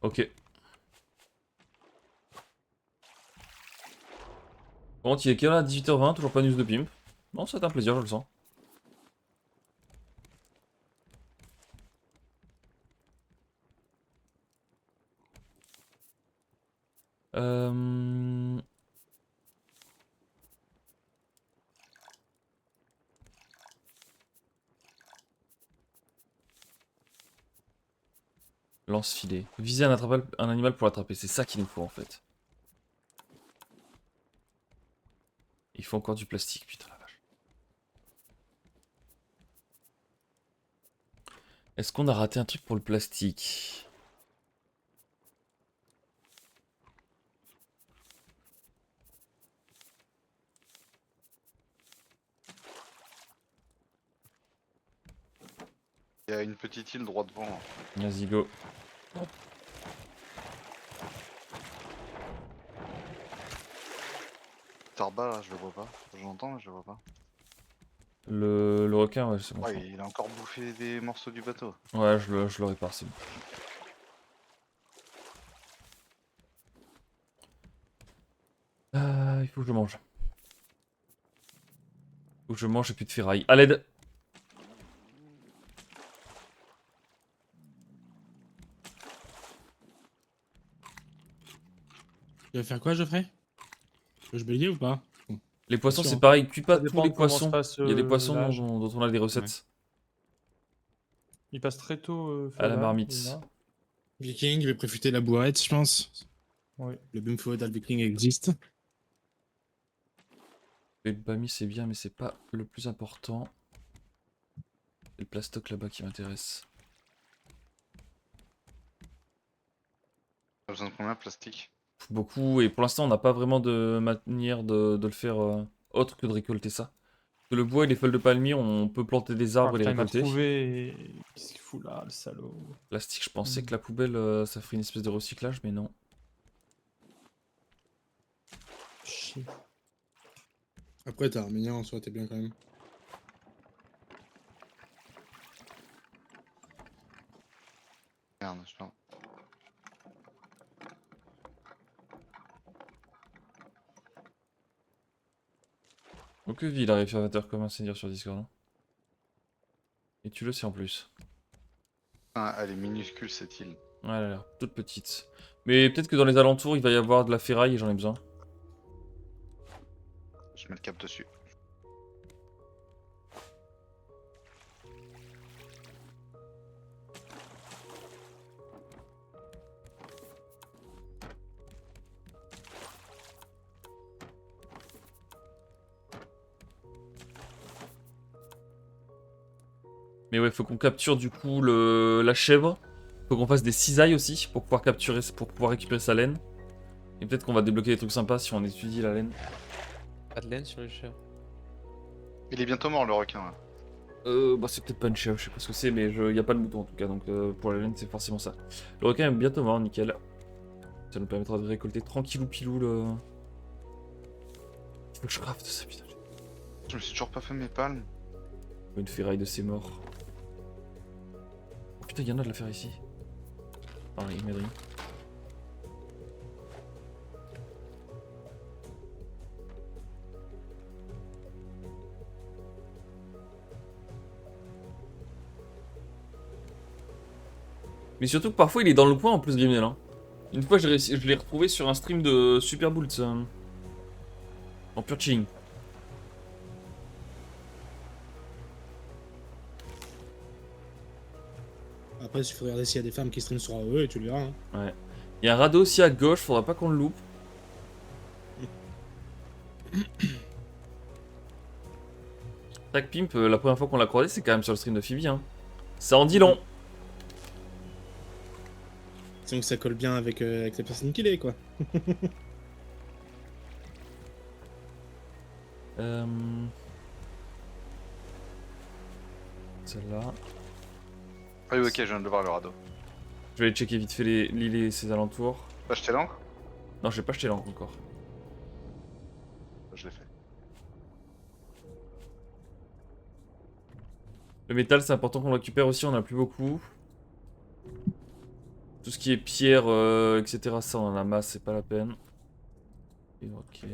Ok. Bon, il est quelle heure à 18h20, toujours pas de news de Pimp. Non, ça va être un plaisir, je le sens. Euh... Lance-filet. Viser un animal pour l'attraper, c'est ça qu'il nous faut en fait. Il faut encore du plastique, putain la vache. Est-ce qu'on a raté un truc pour le plastique? Il y a une petite île droit devant. Vas-y, go. Tarba là, je le vois pas. J'entends, mais je le vois pas. Le requin, ouais, c'est bon. Ouais, il a encore bouffé des morceaux du bateau. Ouais, je le répare, c'est bon. Il faut que je mange. Faut que je mange et plus de ferraille. À l'aide! Tu vas faire quoi, Geoffrey? Tu veux que je bélier ou pas? Les poissons, sûr. c'est pareil, cuis pas Ça tous dépend les de comment se poissons. passe, Il y a des poissons l'âge. dont on a des recettes. Il passe très tôt À la féodal, marmite. déjà. Viking, il va préférer la bourrette, je pense. Oui. Le boom feudal viking existe. Le bami, c'est bien, mais c'est pas le plus important. C'est le plastoc là-bas qui m'intéresse. T'as besoin de combien de plastique? Beaucoup, et pour l'instant, on n'a pas vraiment de manière de le faire autre que de récolter ça. Parce que le bois et les feuilles de palmier, on peut planter des arbres Ah, et les putain, il m'a récolter. trouvé. Qu'est-ce qu'il fout là, le salaud? Plastique, je pensais Mm. que la poubelle, ça ferait une espèce de recyclage, mais non. Chier. Après, t'as Arménien en soi, t'es bien quand même. Merde, je perds. Donc vie, il arrive à 20h comme un seigneur sur Discord. Hein. Et tu le sais en plus. Ah, elle est minuscule cette île. Ouais, elle a l'air toute petite. Mais peut-être que dans les alentours, il va y avoir de la ferraille et j'en ai besoin. Je mets le cap dessus. Mais ouais, faut qu'on capture du coup la chèvre. Faut qu'on fasse des cisailles aussi pour pouvoir capturer, pour pouvoir récupérer sa laine. Et peut-être qu'on va débloquer des trucs sympas si on étudie la laine. Pas de laine sur les chèvres. Il est bientôt mort le requin là. Bah c'est peut-être pas une chèvre, je sais pas ce que c'est, mais y a pas de mouton en tout cas, donc pour la laine c'est forcément ça. Le requin est bientôt mort, nickel. Ça nous permettra de récolter tranquillou pilou le... Faut que je crafte ça, putain. Je me suis toujours pas fait mes palmes. Une ferraille de ses morts. Oh putain, y'en a de la fer ici. Ah, il m'aide rien. Mais surtout que parfois il est dans le coin en plus, Grimnel. Hein. Une fois je l'ai retrouvé sur un stream de Super Bolt. En pure chilling. Après, il faudrait regarder s'il y a des femmes qui streament sur AOE et tu le verras. Hein. Ouais. Il y a un radeau aussi à gauche, faudra pas qu'on le loupe. Tac Pimp, la première fois qu'on l'a croisé, c'est quand même sur le stream de Phoebe. Hein. Ça en dit long. Donc ça colle bien avec, avec la personne qu'il est, quoi. Celle-là. Ah oui, ok, je viens de le voir le radeau. Je vais aller checker vite fait l'île et ses alentours. T'as acheté l'encre? Non, j'ai pas acheté l'encre encore. Je l'ai fait. Le métal, c'est important qu'on le récupère aussi, on en a plus beaucoup. Tout ce qui est pierre, etc., ça on en a masse, c'est pas la peine. Et ok.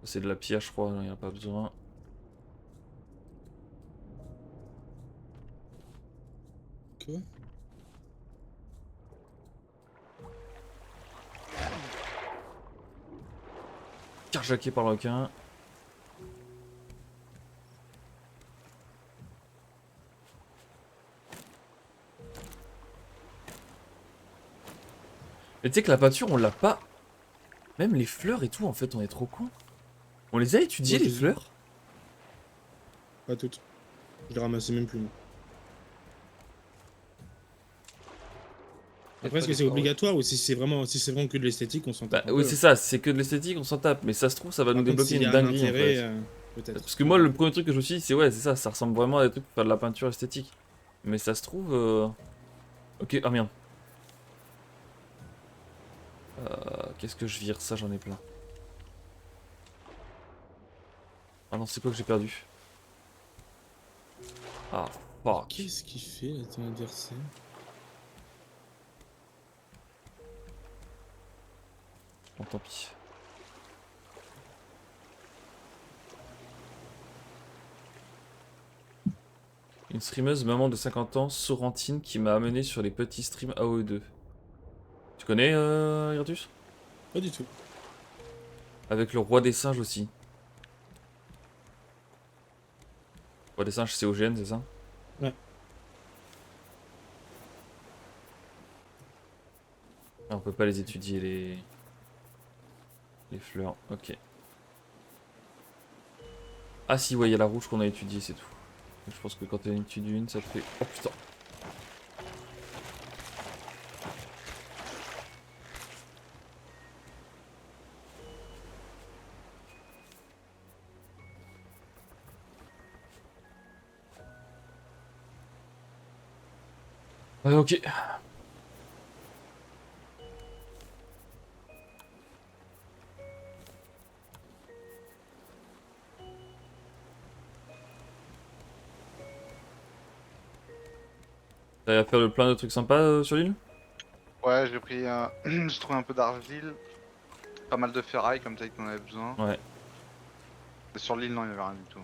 C'est de la pierre, je crois, il n'y en a pas besoin. Quoi? Carjacké par le requin. Mais tu sais que la peinture, on l'a pas. Même les fleurs et tout, en fait, on est trop cons. On les a étudiées, Ouais, les je- fleurs? Pas toutes. Je les ramassais même plus, moi. Après, est-ce que c'est obligatoire ou si c'est vraiment que de l'esthétique, on s'en Bah tape un oui, peu. c'est ça, c'est que de l'esthétique, on s'en tape. Mais ça se trouve, ça va Par nous contre, débloquer s'il y une a un dinguerie, en intérêt, fait. peut-être. Parce que moi, le premier truc que je me suis dit, c'est ouais, c'est ça ressemble vraiment à des trucs pour faire de la peinture esthétique. Mais ça se trouve. Ok, ah merde. Qu'est-ce que je vire? Ça, j'en ai plein. Ah non, c'est quoi que j'ai perdu? Ah, fuck. Qu'est-ce qu'il fait, là, ton adversaire? Bon, tant pis. Une streameuse maman de 50 ans, Sorrentine, qui m'a amené sur les petits streams AOE2. Tu connais Irtus? Pas du tout. Avec le roi des singes aussi. Roi des singes, c'est OGN, c'est ça? Ouais. Ah, on peut pas les étudier, les fleurs. Ok. Ah si, ouais, il y a la rouge qu'on a étudiée, c'est tout. Je pense que quand tu étudies une, ça te fait... Oh putain. Ouais, ok. T'as à faire plein de trucs sympas sur l'île? Ouais, j'ai pris j'ai trouvé un peu d'argile, pas mal de ferraille comme t'as dit qu'on avait besoin. Ouais. Mais sur l'île, non, il y avait rien du tout.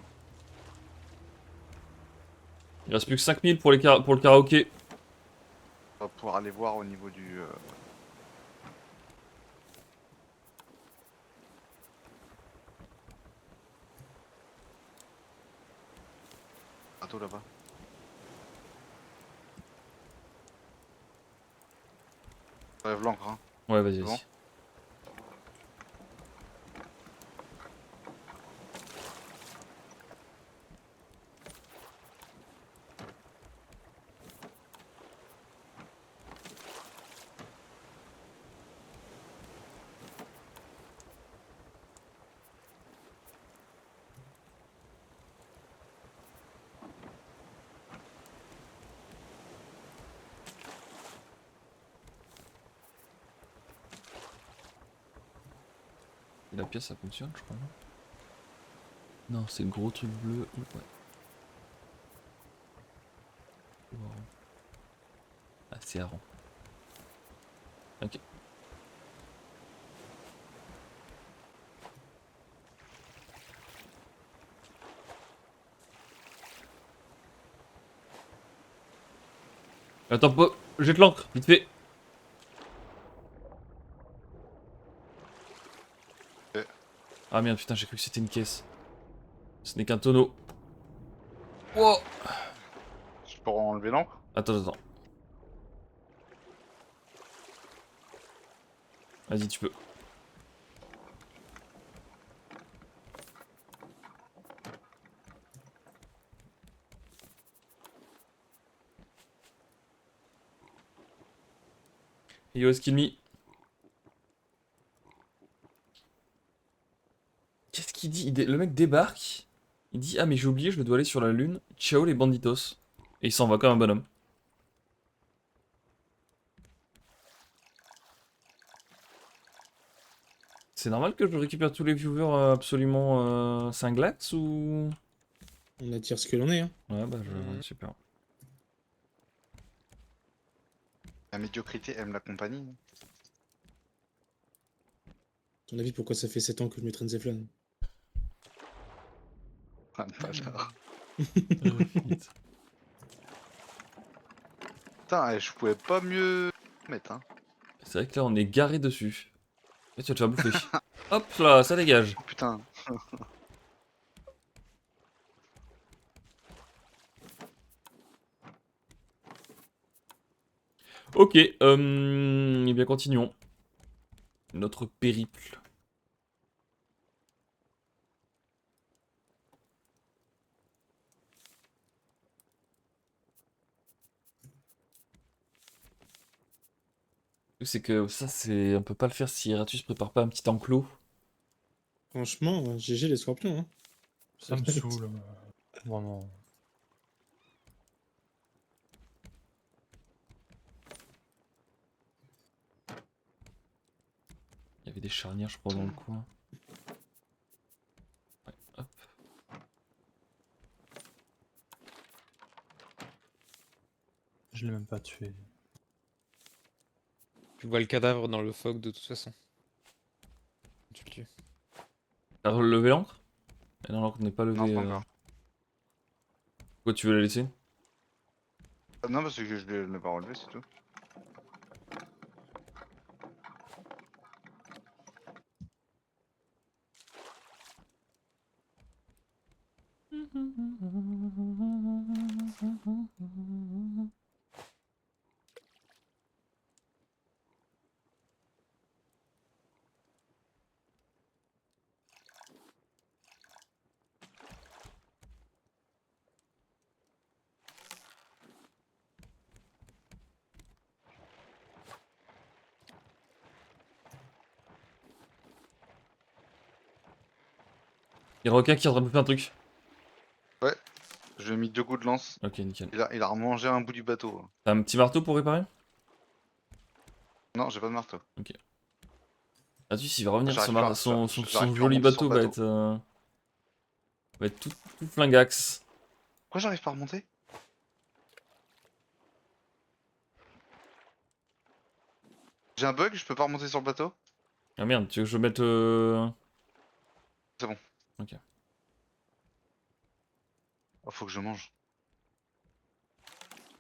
Il reste plus que 5000 pour, pour le karaoké. On va pouvoir aller voir au niveau du... bateau là-bas. Enlève l'encre, hein. Ouais, vas-y, C'est bon. vas-y. Et la pièce, ça fonctionne, je crois, non? Non, c'est le gros truc bleu. Ouais. Wow. Ah, c'est Aaron. Ok. Attends, jette l'encre, vite fait. Ok. Ah merde, putain, j'ai cru que c'était une caisse. Ce n'est qu'un tonneau. Wow. Je peux enlever l'encre? Attends, attends. Vas-y, tu peux. Yo, skill me. Qu'est-ce qu'il dit? Le mec débarque. Il dit: ah, mais j'ai oublié, je dois aller sur la lune. Ciao les banditos. Et il s'en va comme un bonhomme. C'est normal que je récupère tous les viewers absolument cinglax ou. On attire ce que l'on est, hein. Ouais, bah, super. La médiocrité aime la compagnie. À ton avis, pourquoi ça fait 7 ans que je me traîne Zeflon? Ah, le bâtard. Putain, je pouvais pas mieux mettre, hein. C'est vrai que là, on est garé dessus. Et tu vas te faire bouffer. Hop là, ça dégage. Oh, putain. Ok, eh bien continuons. Notre périple. C'est que ça, c'est... On peut pas le faire si Eratus prépare pas un petit enclos. Franchement, GG les scorpions, hein. Ça me saoule. Vraiment. Il y avait des charnières, je crois, dans le coin. Ouais, hop. Je l'ai même pas tué. Tu vois le cadavre dans le fog de toute façon. Tu le tues. T'as relevé l'encre? Eh non, l'encre n'est pas levée. Non, pas encore. Pourquoi tu veux la laisser? Non, parce que je l'ai pas relevé, c'est tout. Il y a le requin qui est en train de faire un truc. Je lui ai mis 2 coups de lance. Ok, nickel. Il a remangé un bout du bateau. T'as un petit marteau pour réparer? Non, j'ai pas de marteau. Ah tu, s'il va revenir, J'arrive pas à son j'arrive plus à joli remonter sur bateau le bateau. va être tout flingax. Pourquoi j'arrive pas à remonter? J'ai un bug, je peux pas remonter sur le bateau? Ah merde, tu veux que je mette... C'est bon. Ok. Oh, faut que je mange.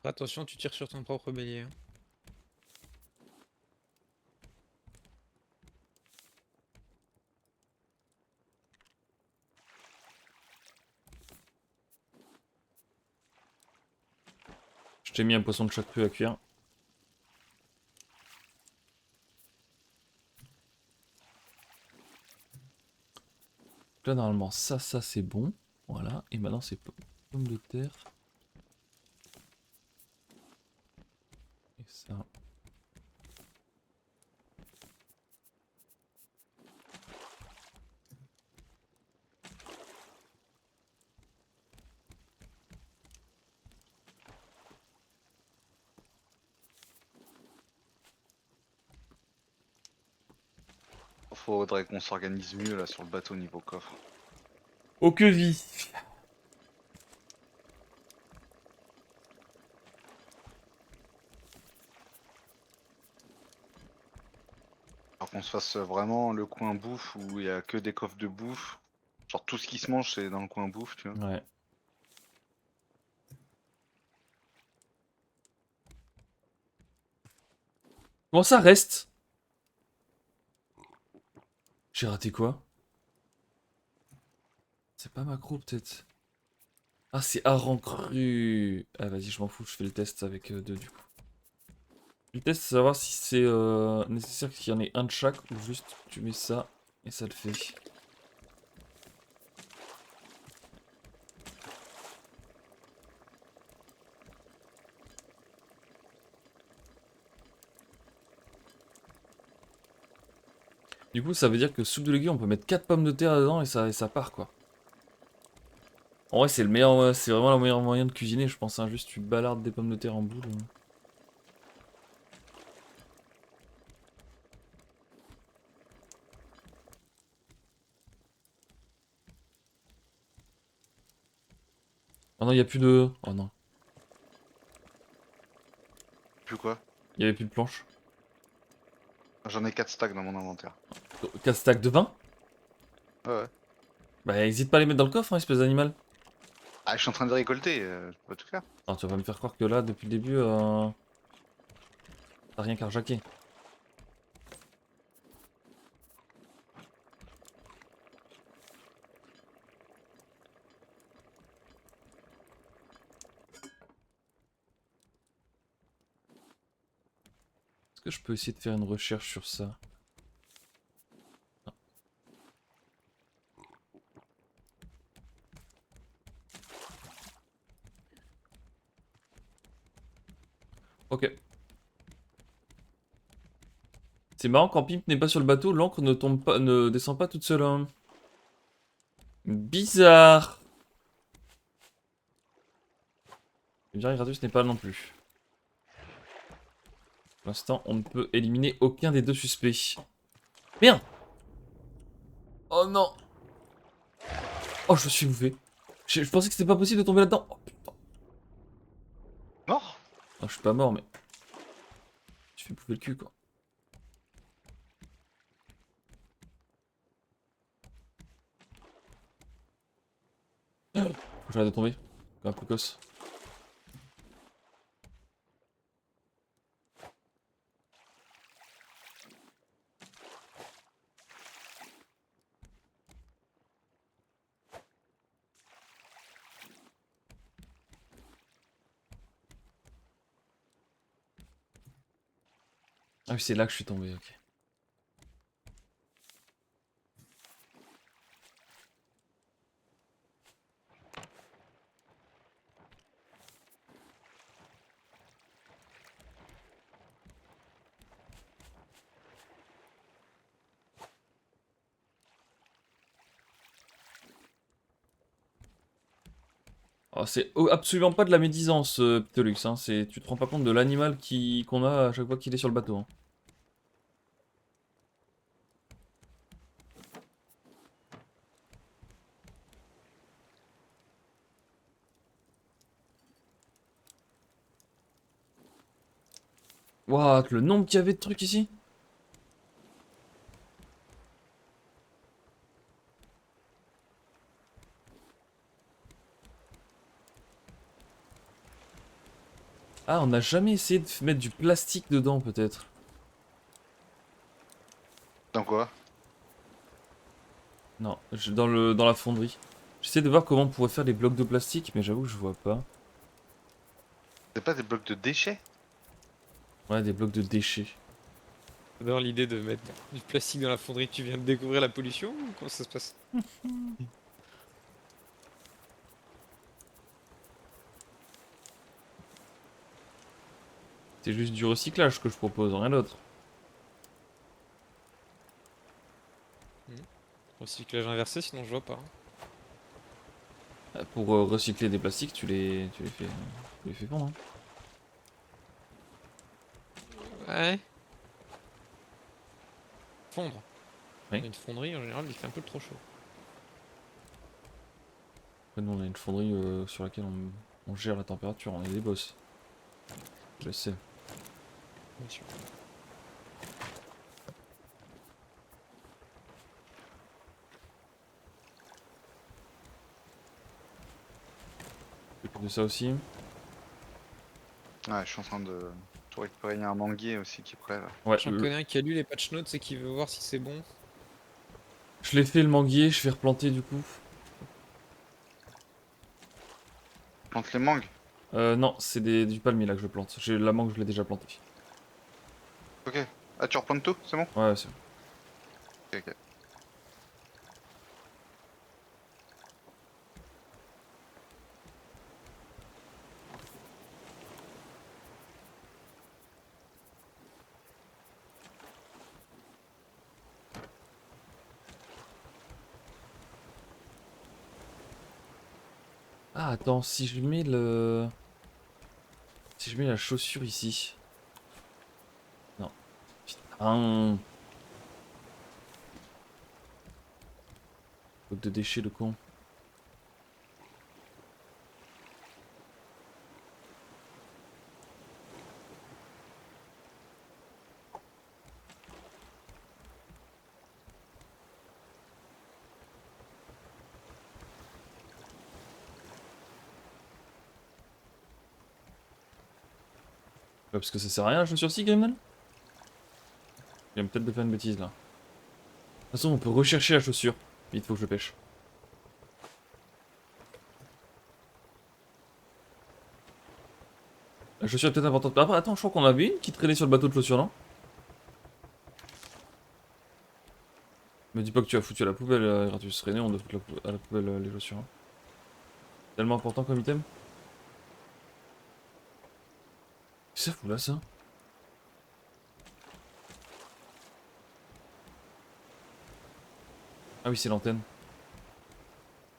Attention, tu tires sur ton propre bélier. Hein. Je t'ai mis un poisson de chaque cru à cuire. Là, normalement, ça c'est bon. Voilà. Et maintenant, c'est pommes de terre. Et ça. Faudrait qu'on s'organise mieux là sur le bateau niveau coffre. Oh que vie! Alors qu'on se fasse vraiment le coin bouffe où il y a que des coffres de bouffe. Genre tout ce qui se mange c'est dans le coin bouffe, tu vois. Ouais. Comment ça reste? J'ai raté quoi? C'est pas macro peut-être. Ah c'est hareng cru. Ah vas-y je m'en fous, je fais le test avec deux du coup. Le test c'est savoir si c'est nécessaire qu'il y en ait un de chaque ou juste tu mets ça et ça le fait. Du coup ça veut dire que soupe de légumes on peut mettre 4 pommes de terre dedans et ça part quoi. En vrai c'est le meilleur, c'est vraiment le meilleur moyen de cuisiner je pense, hein. Juste tu balardes des pommes de terre en boule. Oh non, il y a plus de... Oh non, Plus quoi? il y avait plus de planches. J'en ai 4 stacks dans mon inventaire. 4 stacks de vin? Ouais. Bah hésite pas à les mettre dans le coffre, hein, espèce d'animal. Ah, je suis en train de récolter, je peux pas tout faire. Non, tu vas pas me faire croire que là, depuis le début, t'as rien qu'à rejaquer. Est-ce que je peux essayer de faire une recherche sur ça? Non. Ok. C'est marrant, quand Pimp n'est pas sur le bateau, l'encre ne tombe pas, ne descend pas toute seule. Hein. Bizarre. Et bien, Iratus n'est pas non plus. Pour l'instant, on ne peut éliminer aucun des deux suspects. Merde! Oh non! Oh, je me suis bouffé. Je pensais que c'était pas possible de tomber là-dedans. Oh putain. Mort? Non, je suis pas mort, mais... Je fais bouffer le cul, quoi. J'arrête de tomber. Comme un précoce. Ah oui, c'est là que je suis tombé, ok. Alors, c'est absolument pas de la médisance, Ptolux, hein. Tu te rends pas compte de l'animal qu'on a à chaque fois qu'il est sur le bateau. Hein. Waouh, le nombre qu'il y avait de trucs ici. Ah, on n'a jamais essayé de mettre du plastique dedans, peut-être. Dans quoi? Non, dans la fonderie. J'essaie de voir comment on pourrait faire des blocs de plastique, mais j'avoue que je vois pas. C'est pas des blocs de déchets? Ouais, des blocs de déchets. J'adore l'idée de mettre du plastique dans la fonderie. Tu viens de découvrir la pollution ou comment ça se passe? C'est juste du recyclage que je propose, rien d'autre. Recyclage inversé, sinon je vois pas. Pour recycler des plastiques, tu les fais fondre. Hein. Ouais. Fondre. Oui. Une fonderie en général, il fait un peu trop chaud. Après, nous, on a une fonderie sur laquelle on gère la température, on est des boss. Je sais. Bien sûr. Tu t'occupes de ça aussi. Ouais, je suis en train de tout récupérer. Il y a un manguier aussi qui est prêt là. Ouais, J'en connais un qui a lu les patch notes et qui veut voir si c'est bon. je l'ai fait le manguier, je vais replanter du coup. Plante les mangues. Non, c'est du palmier là que je plante. La mangue, je l'ai déjà plantée. Ok. Ah, tu replantes tout? C'est bon? Ouais, c'est Ok, ok. Ah, attends, si je mets Si je mets la chaussure ici. Non. Putain. Faute de déchets, le con. Ouais, parce que ça sert à rien la chaussure-ci, Grimnal? Il vient peut-être de faire une bêtise là. De toute façon, on peut rechercher la chaussure. Vite, faut que je pêche. La chaussure est peut-être importante. Après, attends, je crois qu'on avait une qui traînait sur le bateau de chaussures, non? Me dis pas que tu as foutu à la poubelle, Gratus. René, on doit foutre à la poubelle les chaussures. Hein. Tellement important comme item. Qu'est-ce que ça fout là, ça? Ah oui, c'est l'antenne.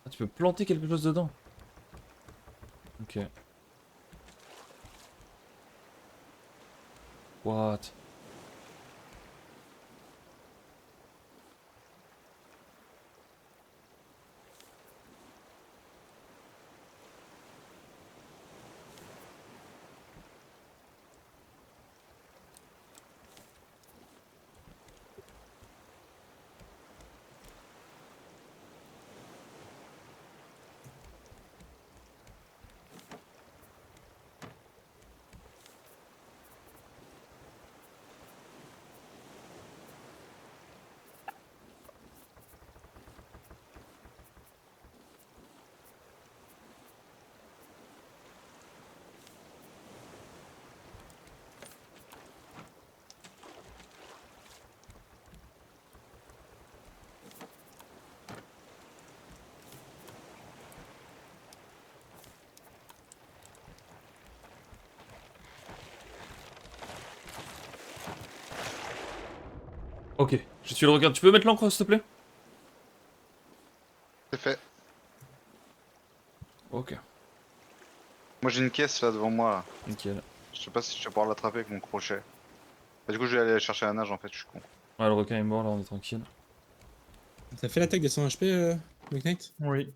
Ah, tu peux planter quelque chose dedans. Ok. What? Ok, je suis le requin. Tu peux mettre l'encre s'il te plaît? C'est fait. Ok, Moi j'ai une caisse là devant moi. Là. nickel. Je sais pas si je vais pouvoir l'attraper avec mon crochet. Bah, du coup, je vais aller chercher la nage en fait, je suis con. Ouais, le requin est mort, là on est tranquille. T'as fait l'attaque des 100 HP, McKnight? Oui.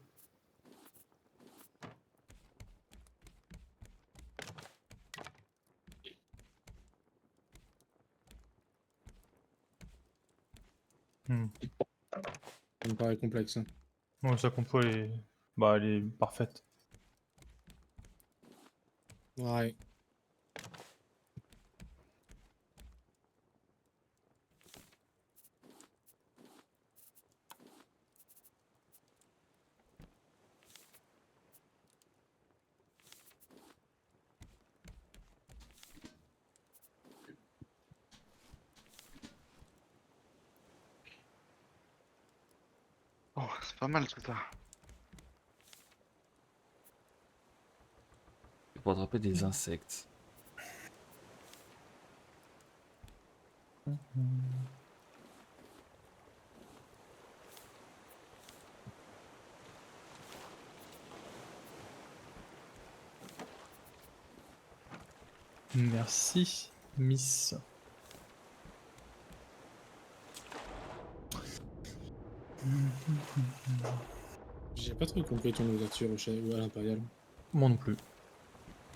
Hmm. Ça me paraît complexe. Hein. Ouais, sa compo bah, elle est parfaite. Ouais. Oh, c'est pas mal tout ça. Pour attraper des insectes. Merci, Miss. J'ai pas trop compris ton ouverture ou à l'impérial. Moi non plus.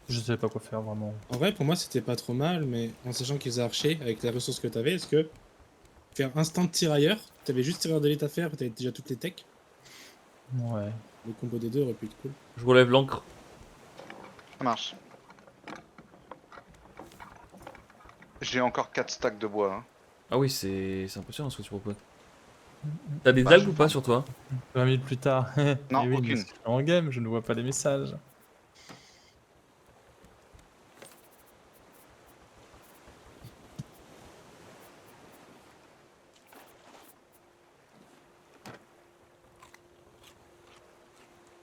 Je sais pas quoi faire vraiment. En vrai, pour moi, c'était pas trop mal, mais en sachant qu'ils faisaient archer avec les ressources que t'avais, est-ce que faire instant tirailleur, t'avais juste tireur d'élite à faire, t'avais déjà toutes les techs, Ouais. le combo des deux aurait pu être cool. Je relève l'encre. Ça marche. J'ai encore 4 stacks de bois. Hein. Ah oui, c'est impressionnant ce que tu proposes. T'as des Bah, algues je ou pas farm. sur toi? 20 minutes plus tard. Non, Eh oui, mais aucune. je suis en game, je ne vois pas les messages.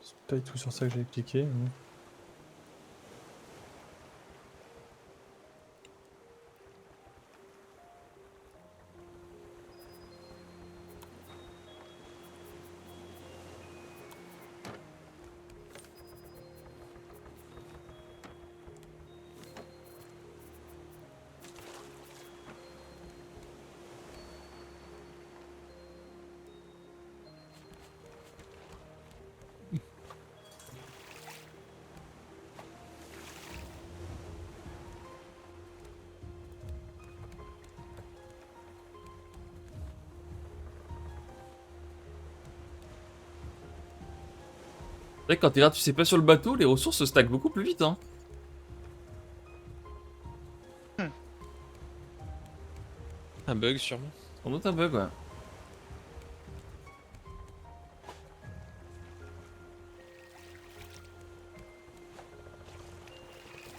C'est pas du tout sur ça que j'ai cliqué. Mais... C'est vrai que quand t'es là, tu sais pas sur le bateau, les ressources se stackent beaucoup plus vite, hein. Un bug sûrement. On note un bug, ouais.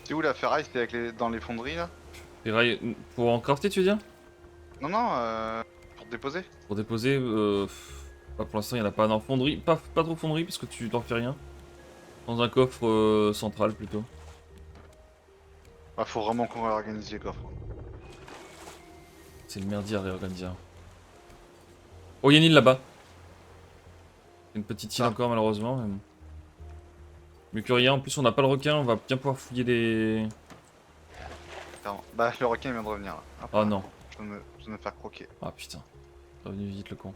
C'est où la ferraille? C'était avec dans les fonderies là? Les rails, pour en crafter, tu veux dire? Non, non, pour déposer. Pour déposer, bah, pour l'instant, il n'y en a pas dans fonderie. Pas trop fonderie, parce que tu t'en fais rien. Dans un coffre central, plutôt. Bah, faut vraiment qu'on réorganise les coffres. C'est le merdier à réorganiser. Oh, il y a une île là-bas. Une petite île Ah. encore, malheureusement. Mais... mieux que rien. En plus, on n'a pas le requin. On va bien pouvoir fouiller des... Clairement. Bah, le requin il vient de revenir là. Hop, Oh là. non. Je vais me faire croquer. Ah putain. Revenu vite, le con.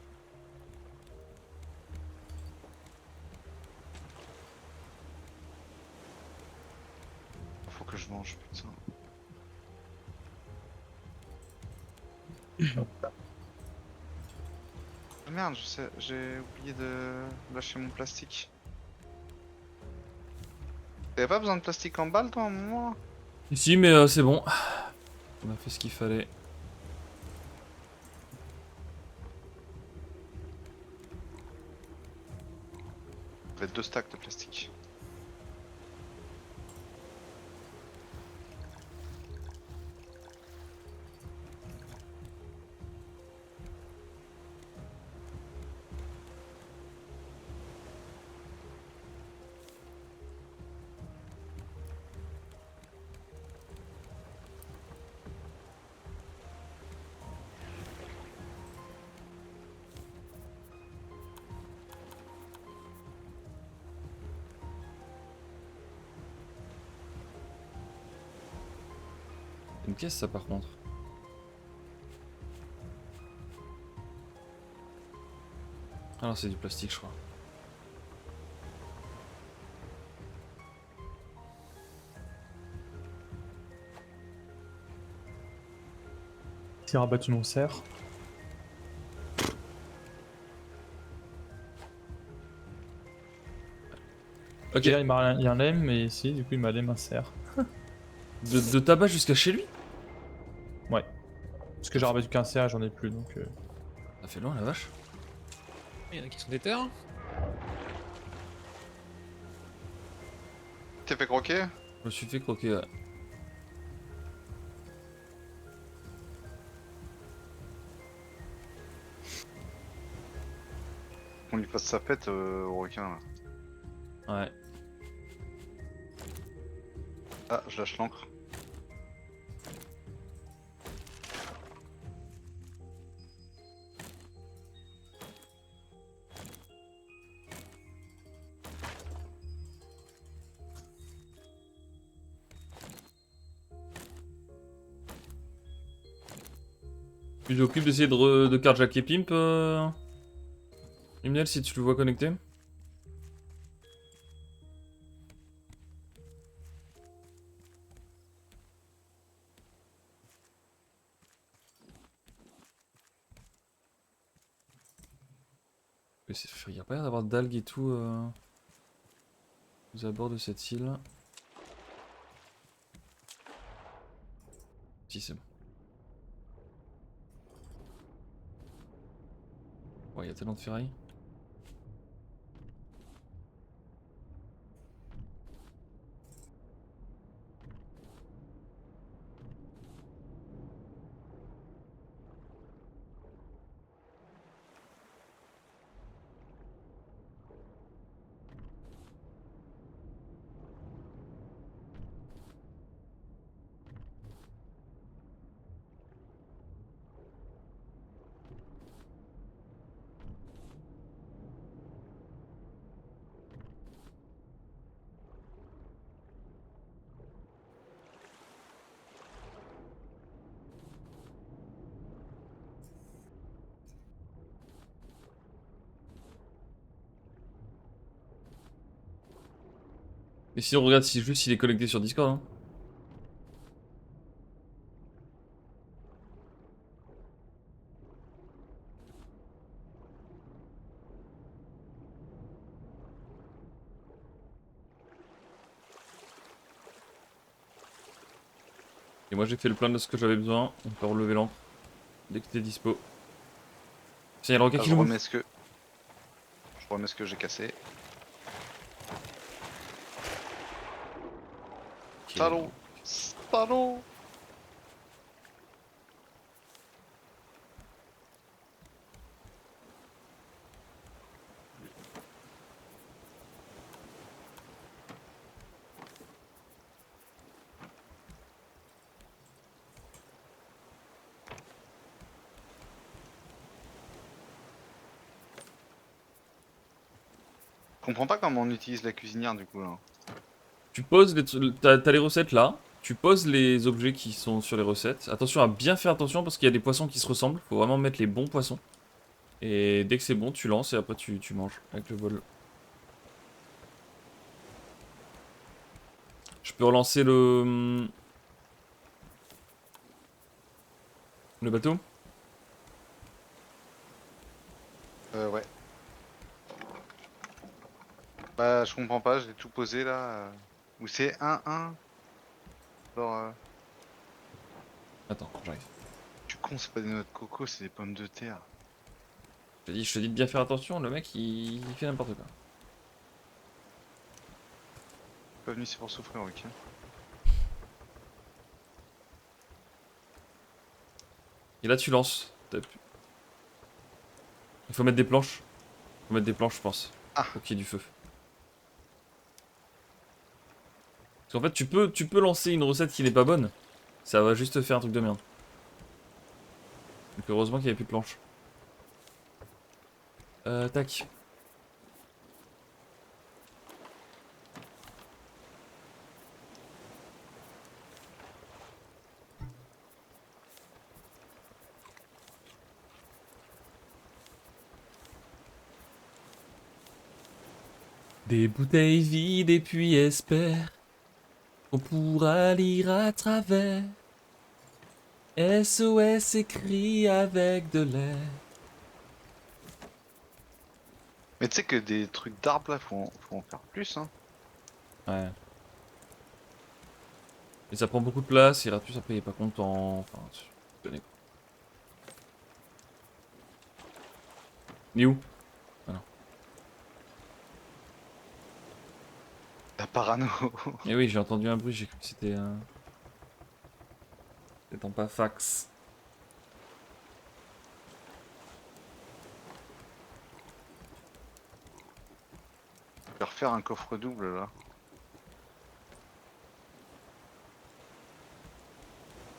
Faut que je mange, putain. Ah, merde, j'ai oublié de lâcher mon plastique. T'avais pas besoin de plastique en balle toi à un moment là? Ici, mais c'est bon. On a fait ce qu'il fallait. J'avais 2 stacks de plastique. caisse ça par contre. Ah non, c'est du plastique, je crois. Tir abattu non serre. Ok. Et là, il y a un lemme, mais ici, du coup, il m'a lemme un serre. De tabac jusqu'à chez lui? Ouais. Parce que j'ai rabattu qu'un serre, j'en ai plus, donc... Ça fait loin la vache. Il y en a qui sont déter. T'es fait croquer? Je me suis fait croquer. Ouais. On lui fasse sa fête au requin là. Ouais. Ah, je lâche l'encre. Tu t'occupes d'essayer de carjacker Pimp, Imnel, si tu le vois connecté. Il n'y a pas l'air d'avoir d'algues et tout aux abords de cette île. Si, c'est bon. Ouais, il y a tellement de ferraille. Mais sinon, regarde si juste s'il est connecté sur Discord. Hein. Et moi j'ai fait le plein de ce que j'avais besoin. On peut relever l'encre dès que t'es dispo. Tiens, il y a le requin Ah, qui je nous remets ce que. Je remets ce que j'ai cassé. Salaud! Salaud! Je comprends pas comment on utilise la cuisinière du coup là. Tu poses les... T'as les recettes là. Tu poses les objets qui sont sur les recettes. Attention à bien faire attention parce qu'il y a des poissons qui se ressemblent. Faut vraiment mettre les bons poissons. Et dès que c'est bon, tu lances et après tu manges avec le bol. Je peux relancer le bateau. Ouais. Bah je comprends pas, j'ai tout posé là. Ou c'est 1-1. Genre. Attends, j'arrive. Tu con, c'est pas des noix de coco, c'est des pommes de terre. Je te dis de bien faire attention, le mec il fait n'importe quoi. Pas venu ici pour souffrir, ok. Et là tu lances. Il faut mettre des planches. Faut mettre des planches je pense. Ah. Pour qu'il y ait du feu. Parce qu'en fait tu peux lancer une recette qui n'est pas bonne. Ça va juste faire un truc de merde. Donc heureusement qu'il n'y avait plus de planches. Tac. Des bouteilles vides et puis espère qu'on pourra lire à travers. SOS écrit avec de l'air. Mais tu sais que des trucs d'arbres là, faut en faire plus, hein. Ouais. Et ça prend beaucoup de place, Iratus après il est pas content. Enfin, je connais quoi. Il est où? Ah non. La parano. Eh oui, j'ai entendu un bruit, j'ai cru que c'était un. C'était pas fax. Je vais refaire un coffre double là.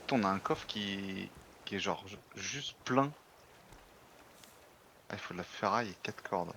On a un coffre qui est genre juste plein. Ah, il faut de la ferraille et 4 cordes.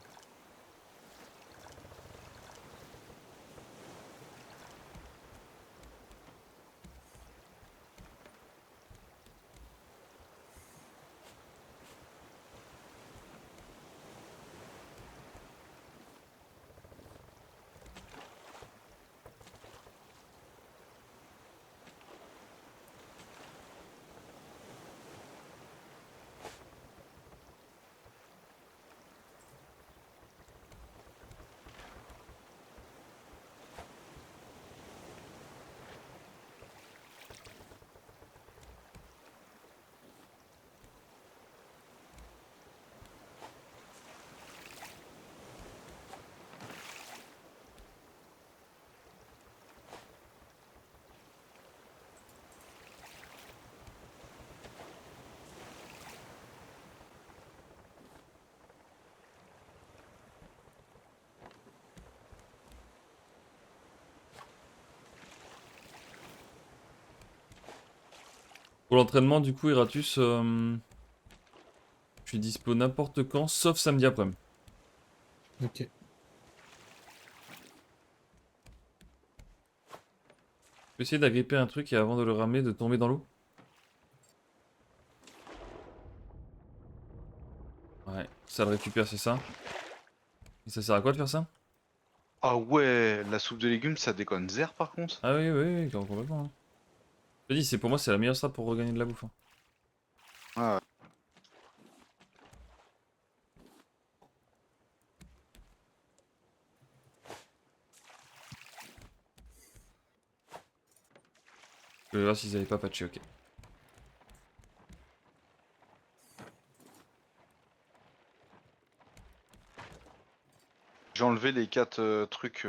Pour l'entraînement, du coup, Iratus, je suis dispo n'importe quand, sauf samedi après-midi. Ok. Tu peux essayer d'agripper un truc et avant de le ramener, de tomber dans l'eau? Ouais, ça le récupère, c'est ça. Et ça sert à quoi de faire ça? Ah ouais, la soupe de légumes ça déconne zère par contre. Ah oui, oui, oui, complètement. Hein. Je te dis, c'est pour moi, c'est la meilleure strat pour regagner de la bouffe. Hein. Ah ouais. Je vais voir s'ils avaient pas patché, ok. J'ai enlevé les 4 trucs.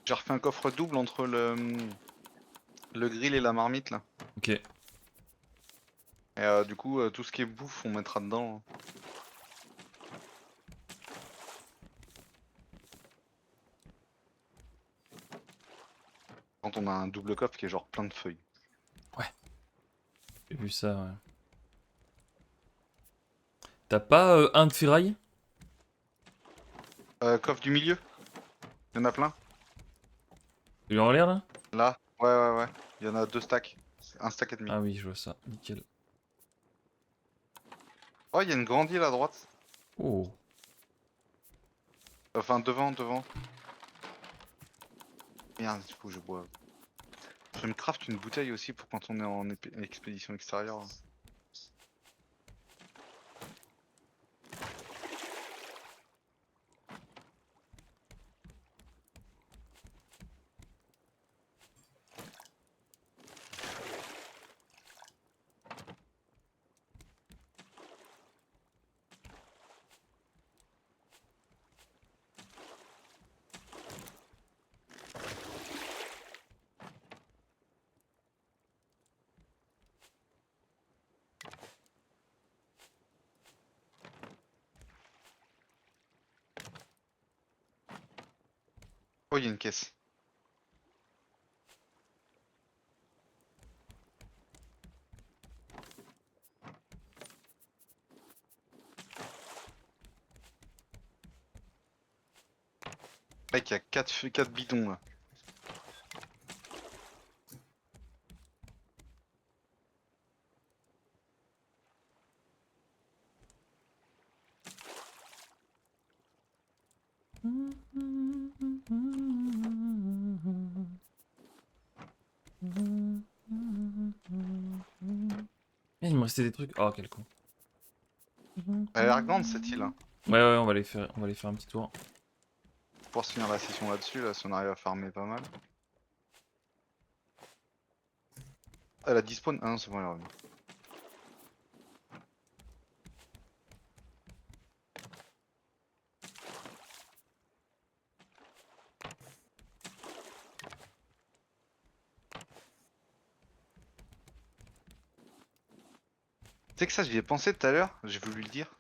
J'ai refait un coffre double entre le grill et la marmite là. Ok. Et du coup, tout ce qui est bouffe, on mettra dedans. Quand on a un double coffre qui est genre plein de feuilles. J'ai vu ça, ouais. T'as pas un de ferraille? Coffre du milieu. Il y en a plein. Il est en l'air là? Là. Ouais. Il y en a 2 stacks. Un stack et demi. Ah oui, je vois ça. Nickel. Oh, il y a une grande île à droite. Oh. Enfin, devant. Merde, du coup, je bois. Je me craft une bouteille aussi pour quand on est en expédition extérieure. Oh, il y a une caisse. Mec, il y a 4 bidons là. Il me restait des trucs. Oh, quel con. Elle a l'air grande cette île, hein. Ouais, on va aller faire un petit tour. Pour se finir la session là-dessus, là, si on arrive à farmer pas mal. Elle a despawn. Ah non, c'est bon, elle est revenue. Tu sais que ça, j'y ai pensé tout à l'heure, j'ai voulu le dire.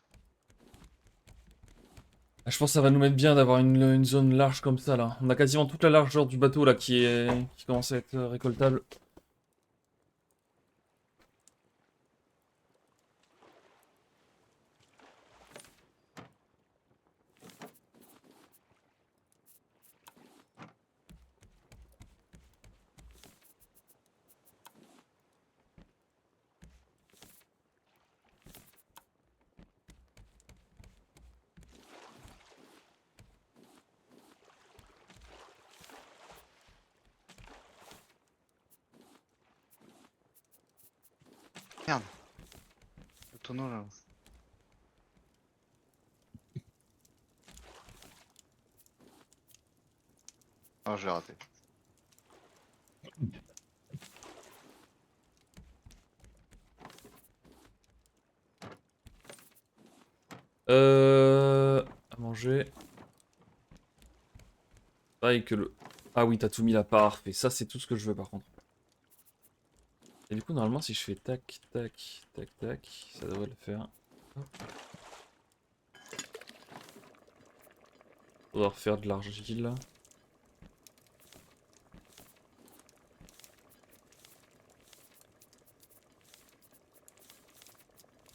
Ah, je pense que ça va nous mettre bien d'avoir une zone large comme ça là. On a quasiment toute la largeur du bateau là qui commence à être récoltable. Merde. Le tonneau là. Oh, je l'ai raté. À manger. Ah, et que le... Ah oui, t'as tout mis là, parfait. Ça, c'est tout ce que je veux par contre. Et du coup, normalement, si je fais tac, tac, tac, tac, ça devrait le faire. Hop. Faudra refaire de l'argile.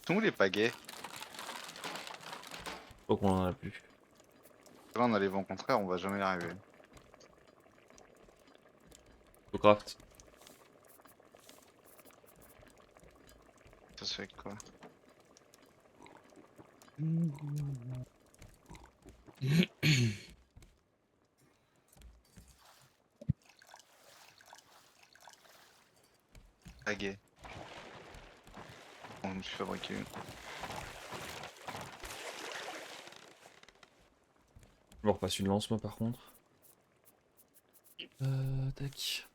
Sont où les pagaies? Faut qu'on en a plus. Là, on a les vents contraires, on va jamais y arriver. Faut craft. Ça se fait avec quoi? Pagaie. Bon, je me suis fabriqué une. Je me repasse une lance, moi, par contre. Tac.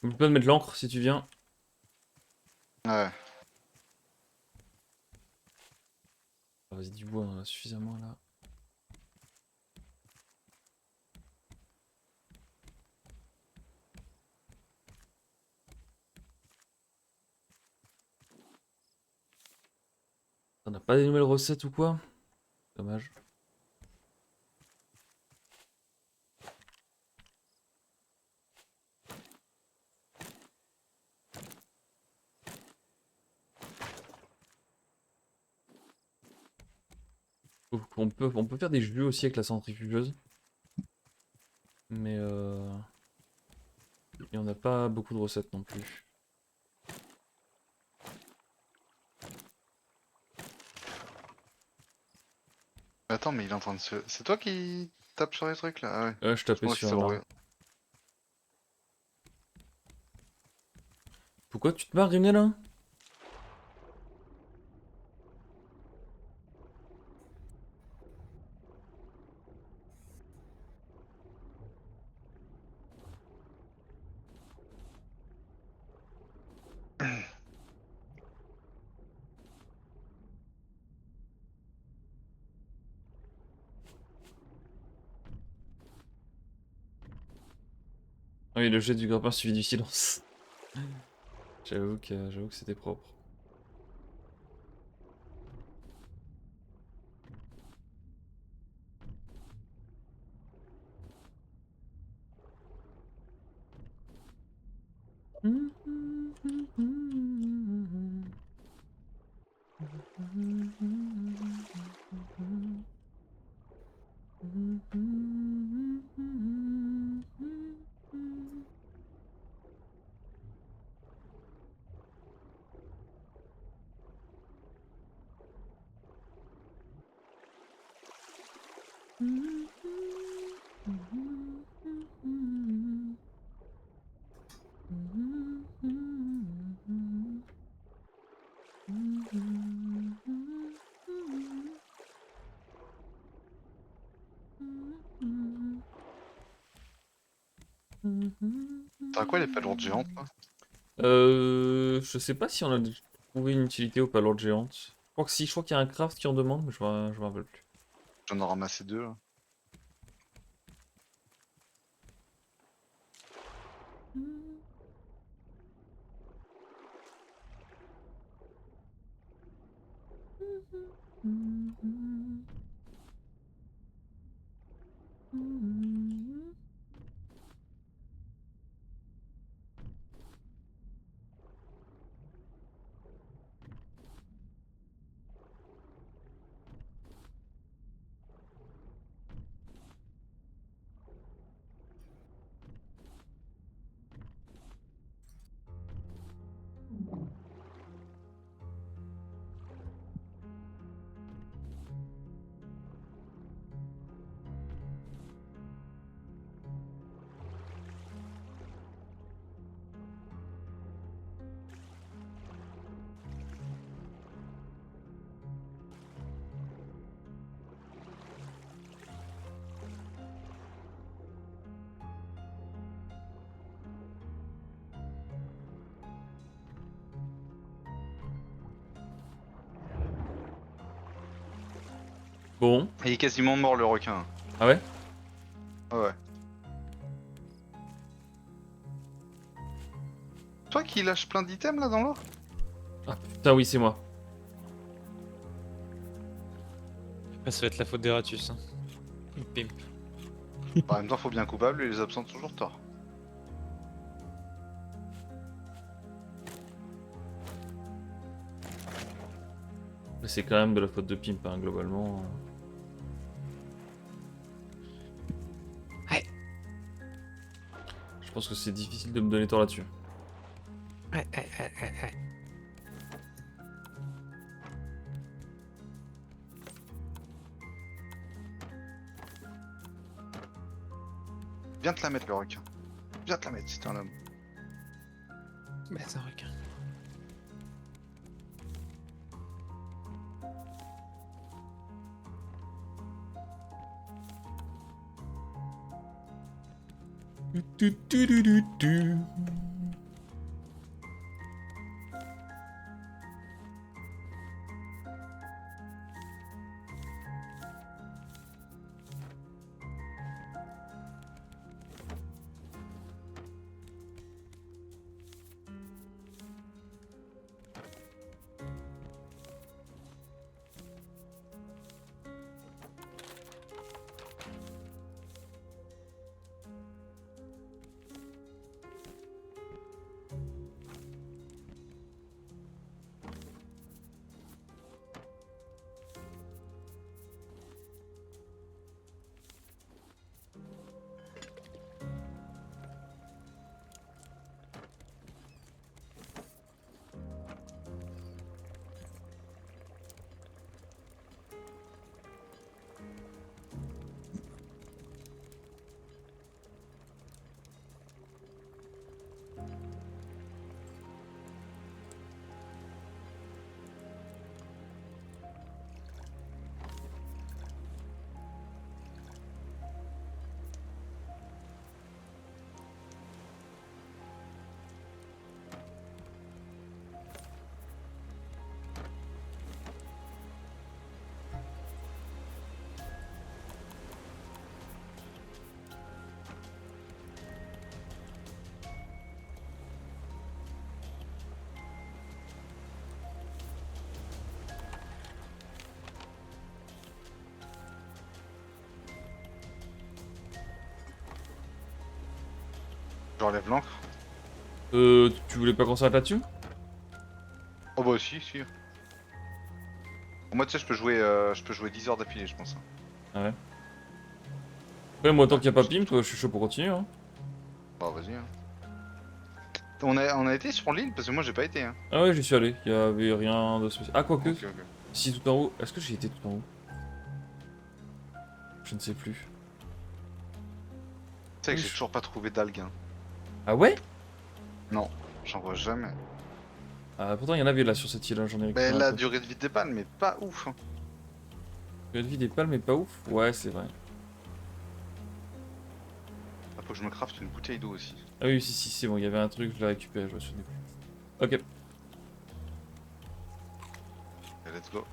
On peut mettre l'encre si tu viens. Ouais. Ah, vas-y, du bois, on en a suffisamment là. On n'a pas des nouvelles recettes ou quoi? Dommage. On peut faire des jus aussi avec la centrifugeuse. Mais il n'y en a pas beaucoup de recettes non plus. Attends, mais il est en train de se... C'est toi qui tapes sur les trucs là? Ah ouais. Je tapais Moi qui sur ça là. aurait- Pourquoi tu te marres, Rimnel, là? Ah oui, le jet du grappin suivi du silence. J'avoue que c'était propre. T'as quoi les palourdes géantes là? Je sais pas si on a trouvé une utilité aux palourdes géantes. Je crois que si, je crois qu'il y a un craft qui en demande, mais je me rappelle plus. J'en ai ramassé 2 là. Bon, Et il est quasiment mort le requin. ah ouais? Ah ouais. Toi qui lâches plein d'items là dans l'eau? Ah putain, oui, c'est moi. Ah, ça va être la faute d'Eratus. Hein. Pimp. En même temps, faut bien coupable et les absents ont toujours tort. Mais c'est quand même de la faute de Pimp, hein, globalement. Ouais. Je pense que c'est difficile de me donner tort là-dessus. Ouais. Viens te la mettre le requin. Viens te la mettre si t'es un homme. Bah, c'est un requin. J'enlève l'encre. Tu voulais pas qu'on s'arrête là-dessus? Oh bah si, si. Moi tu sais, je peux jouer 10 heures d'affilée, je pense. Ah ouais. Ouais, moi tant qu'il y a pas pimp, je suis chaud pour continuer. Hein. Bah vas-y. Hein. On a été sur l'île parce que moi j'ai pas été. Hein. Ah ouais, j'y suis allé. Il y avait rien de spécial. Ah, quoique. Ok, ok. Si, tout en haut. Est-ce que j'ai été tout en haut? Je ne sais plus. Tu sais que j'ai toujours pas trouvé d'algues. Hein. Ah ouais? Non, j'en vois jamais. Ah, pourtant, il y en avait là sur cette île, hein, j'en ai Mais récupéré un la peu. durée de vie des palmes, mais pas ouf. Hein. Durée de vie des palmes, mais pas ouf. Ouais, c'est vrai. Ah, faut que je me craft une bouteille d'eau aussi. Ah oui, si, c'est bon, il y avait un truc, je l'ai récupéré, je me souviens plus. Ok. Et let's go.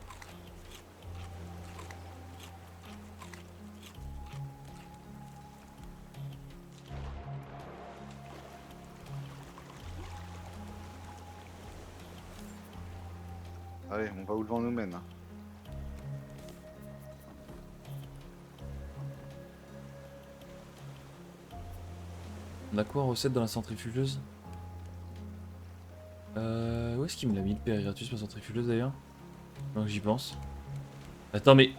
Allez, on va où le vent nous mène. Hein. On a quoi en recette dans la centrifugeuse? Où est-ce qu'il me l'a mis le périgratus, ma centrifugeuse d'ailleurs? Donc j'y pense. Attends, mais.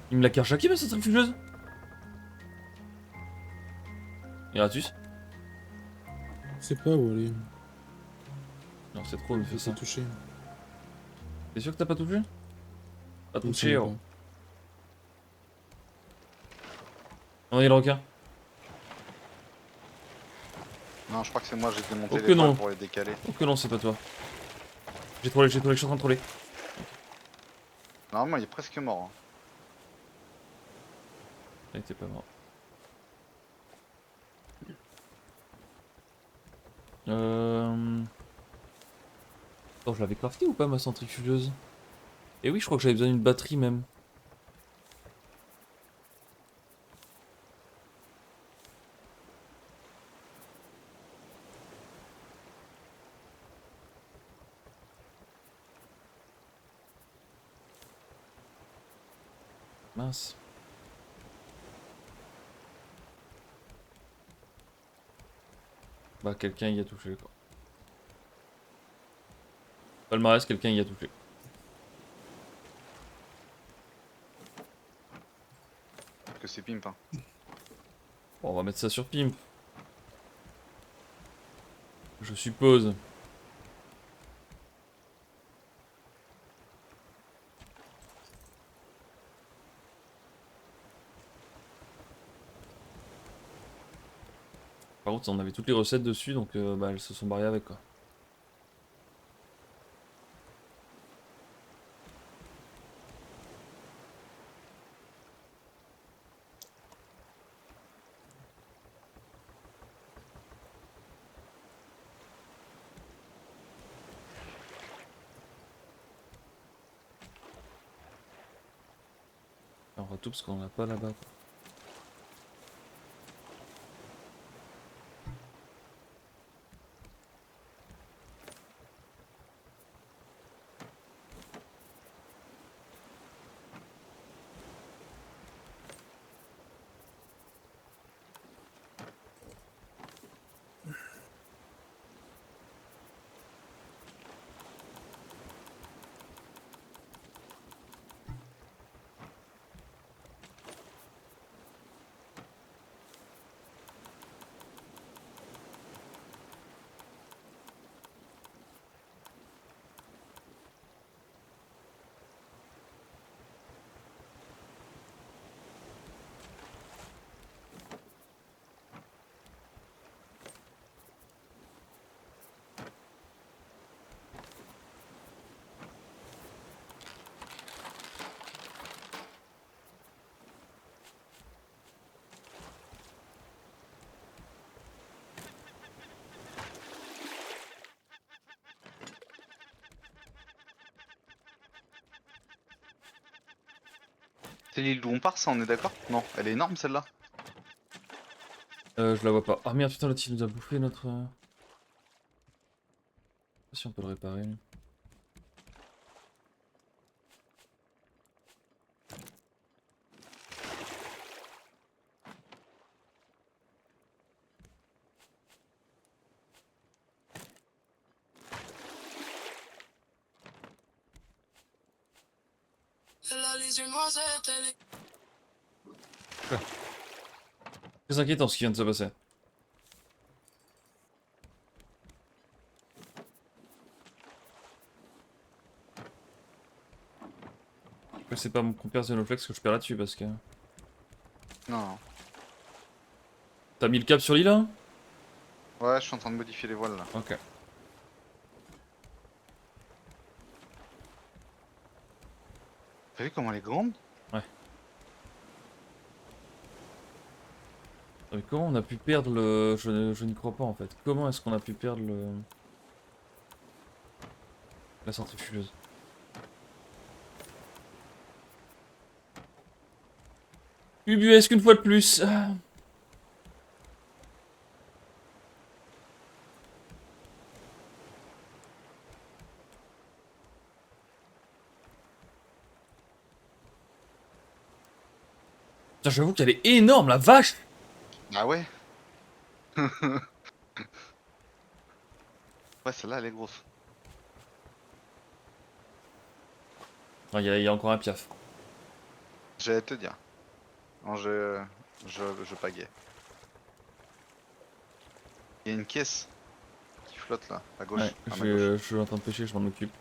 Il me l'a carjacké ma centrifugeuse? Périgratus? Je sais pas où aller. Non, c'est trop, il me fait ça. C'est touché. T'es sûr que t'as pas touché? Pas Il me touché, semble oh. On est le requin. Non, je crois que c'est moi, j'ai démonté Oh que les non. palmes pour les décaler. Oh que non, c'est pas toi. J'ai trollé, je suis en train de troller. Normalement, il est presque mort. Hein. Il était pas mort. Oh, je l'avais crafté ou pas ma centrifugeuse? Et oui, je crois que j'avais besoin d'une batterie même. Mince. Bah, quelqu'un y a touché quoi. Palmarès, quelqu'un y a touché. Parce que c'est pimp. Hein. Bon, on va mettre ça sur Pimp. Je suppose. Par contre, on avait toutes les recettes dessus, donc bah, elles se sont barrées avec quoi. On va tout parce qu'on l'a pas là-bas. Quoi. C'est l'île d'où on part, ça, on est d'accord? Non, elle est énorme celle-là. Je la vois pas. Ah merde, putain, l'autre il nous a bouffé notre. Je sais pas si on peut le réparer. Lui. Très inquiétant ce qui vient de se passer. C'est pas mon compère Xenoflex que je perds là-dessus parce que... Non, non. T'as mis le cap sur l'île là? Ouais, je suis en train de modifier les voiles là. Ok. T'as vu comment elle est grande? Mais comment on a pu perdre le... Je n'y crois pas en fait. Comment est-ce qu'on a pu perdre le... La centrifugeuse? Ubuesque une fois de plus. Ah. Putain, j'avoue qu'elle est énorme, la vache! Ah ouais. Ouais, celle-là elle est grosse. Ah, il y a encore un piaf. J'allais te dire. Non, je pagaie. Il y a une caisse qui flotte là, à gauche. Ouais, à ma gauche. je suis en train de pêcher, je m'en occupe.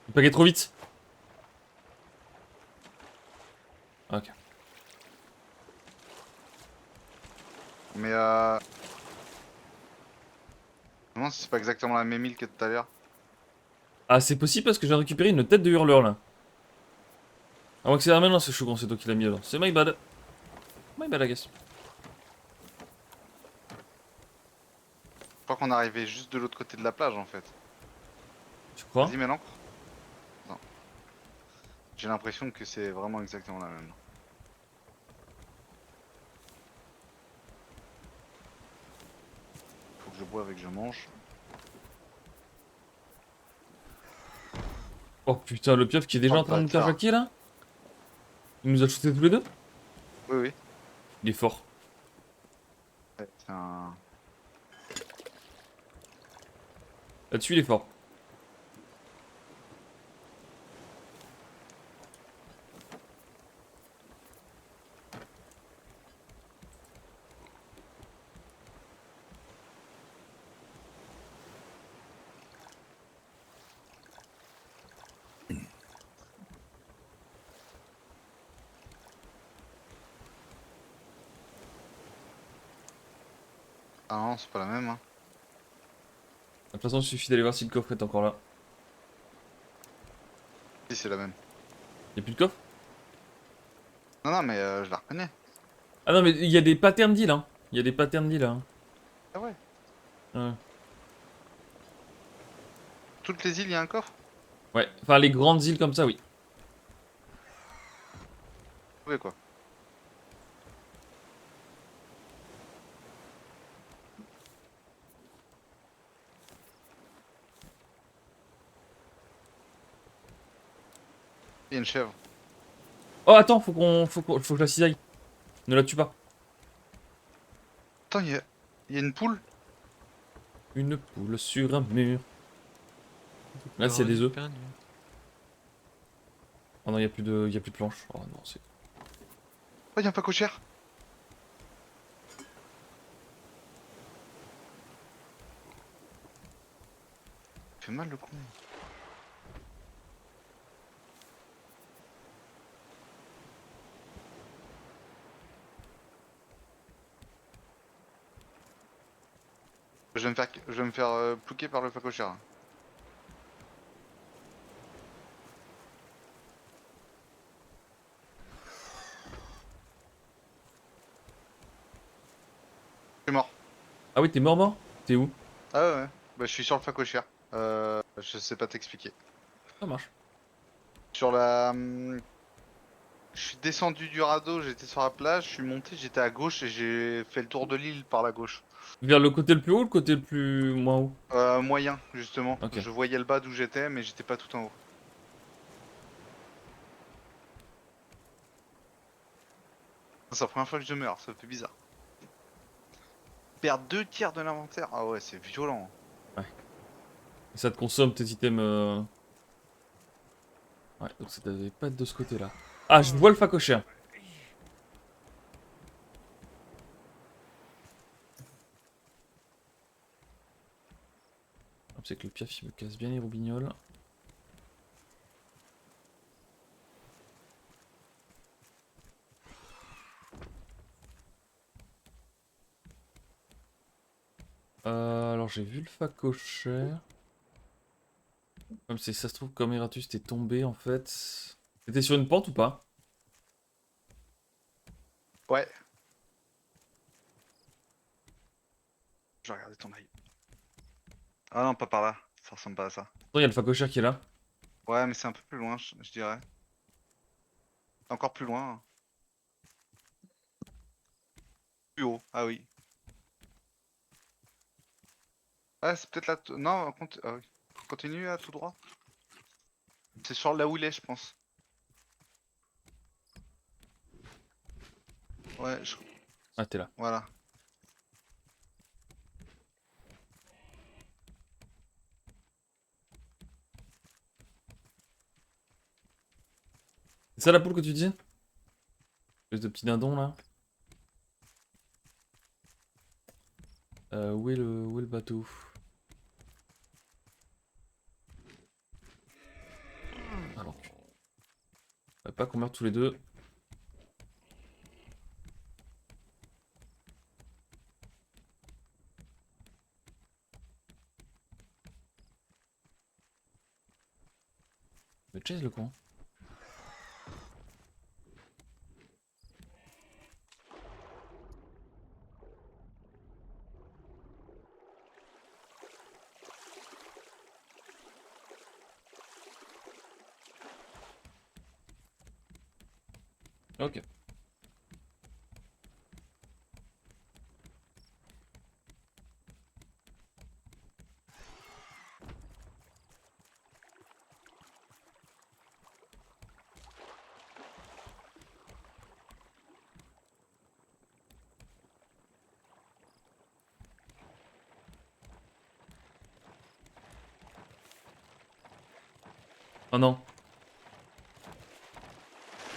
Il pagaie trop vite. Ok. Mais non, c'est pas exactement la même île que tout à l'heure. Ah, c'est possible parce que j'ai récupéré une tête de hurleur là. Ah, moi que c'est la même, non, c'est Chougon, c'est toi qui l'as mis alors. C'est my bad. My bad, I guess. Je crois qu'on est arrivé juste de l'autre côté de la plage en fait. Tu crois? Vas-y, mets l'encre. Non. J'ai l'impression que c'est vraiment exactement la même. Faut que je boive et que je mange. Oh putain, le piaf qui est déjà Oh, en train de nous bâtard. carjacker là? Il nous a shooté tous les deux? Oui, oui. Il est fort. Ouais, c'est un... Là-dessus, il est fort. Ah non, c'est pas la même. Hein. De toute façon, il suffit d'aller voir si le coffre est encore là. Si, c'est la même. Y'a plus de coffre? Non, non, mais je la reconnais. Ah non, mais il y a des patterns d'îles, hein. Il y a des patterns d'îles, hein. Ah ouais. Ouais. Toutes les îles, il y a un coffre? Ouais, enfin les grandes îles comme ça, oui. Oui, quoi. Il y a une chèvre. Oh, attends, faut que je la cisaille. Ne la tue pas. Attends, il y a une poule? Une poule sur un mur. Là, s'il y a des œufs. Oh non, il y a plus de planches. Oh non, c'est... Oh, il y a un phacochère. Il fait mal le con. Je vais me faire plouquer par le phacochère. Je suis mort. Ah oui, t'es mort? T'es où? Ah ouais, ouais. Bah, je suis sur le phacochère. Je sais pas t'expliquer. Ça marche. Sur la... Je suis descendu du radeau, j'étais sur la plage, je suis monté, j'étais à gauche et j'ai fait le tour de l'île par la gauche. Vers le côté le plus haut ou le côté le plus moins haut? Moyen, justement. Ok. Je voyais le bas d'où j'étais, mais j'étais pas tout en haut. C'est la première fois que je meurs, ça fait bizarre. perds 2 tiers de l'inventaire. Ah ouais, c'est violent. Et ça te consomme tes items. Ouais, donc ça devait pas être de ce côté-là. Ah, je vois le facochère. C'est que le piaf il me casse bien les roubignoles. Alors j'ai vu le facochère. Comme si ça se trouve, comme Eratus t'es tombé en fait. T'étais sur une pente ou pas? Ouais. Je vais regarder ton œil. Ah non, pas par là. Ça ressemble pas à ça. Non, il y a le facochère qui est là. Ouais, mais c'est un peu plus loin, je dirais. Encore plus loin. Hein. Plus haut. Ah oui. Ah, c'est peut-être là. Non, ah oui. Continue à tout droit. C'est sur là où il est, je pense. Ouais, Ah, t'es là. voilà. C'est ça la poule que tu dis? Espèce de petit dindon là. Où est le bateau? Ah donc. Pas qu'on meurt tous les deux. Mais chase le con. Ok. Oh non.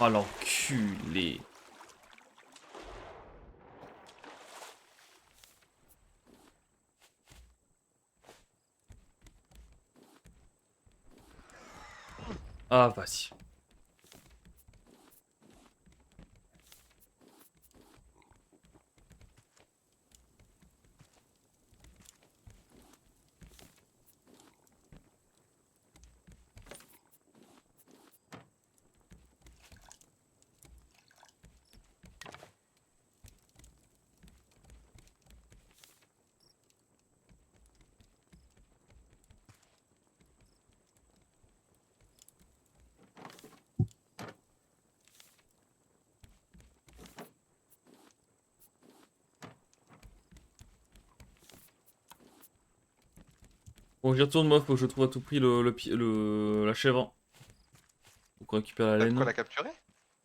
Oh l'enculé. Ah vas-y. Bon, j'y retourne, moi, faut que je trouve à tout prix la chèvre. Faut qu'on récupère la T'as de laine. quoi la capturer?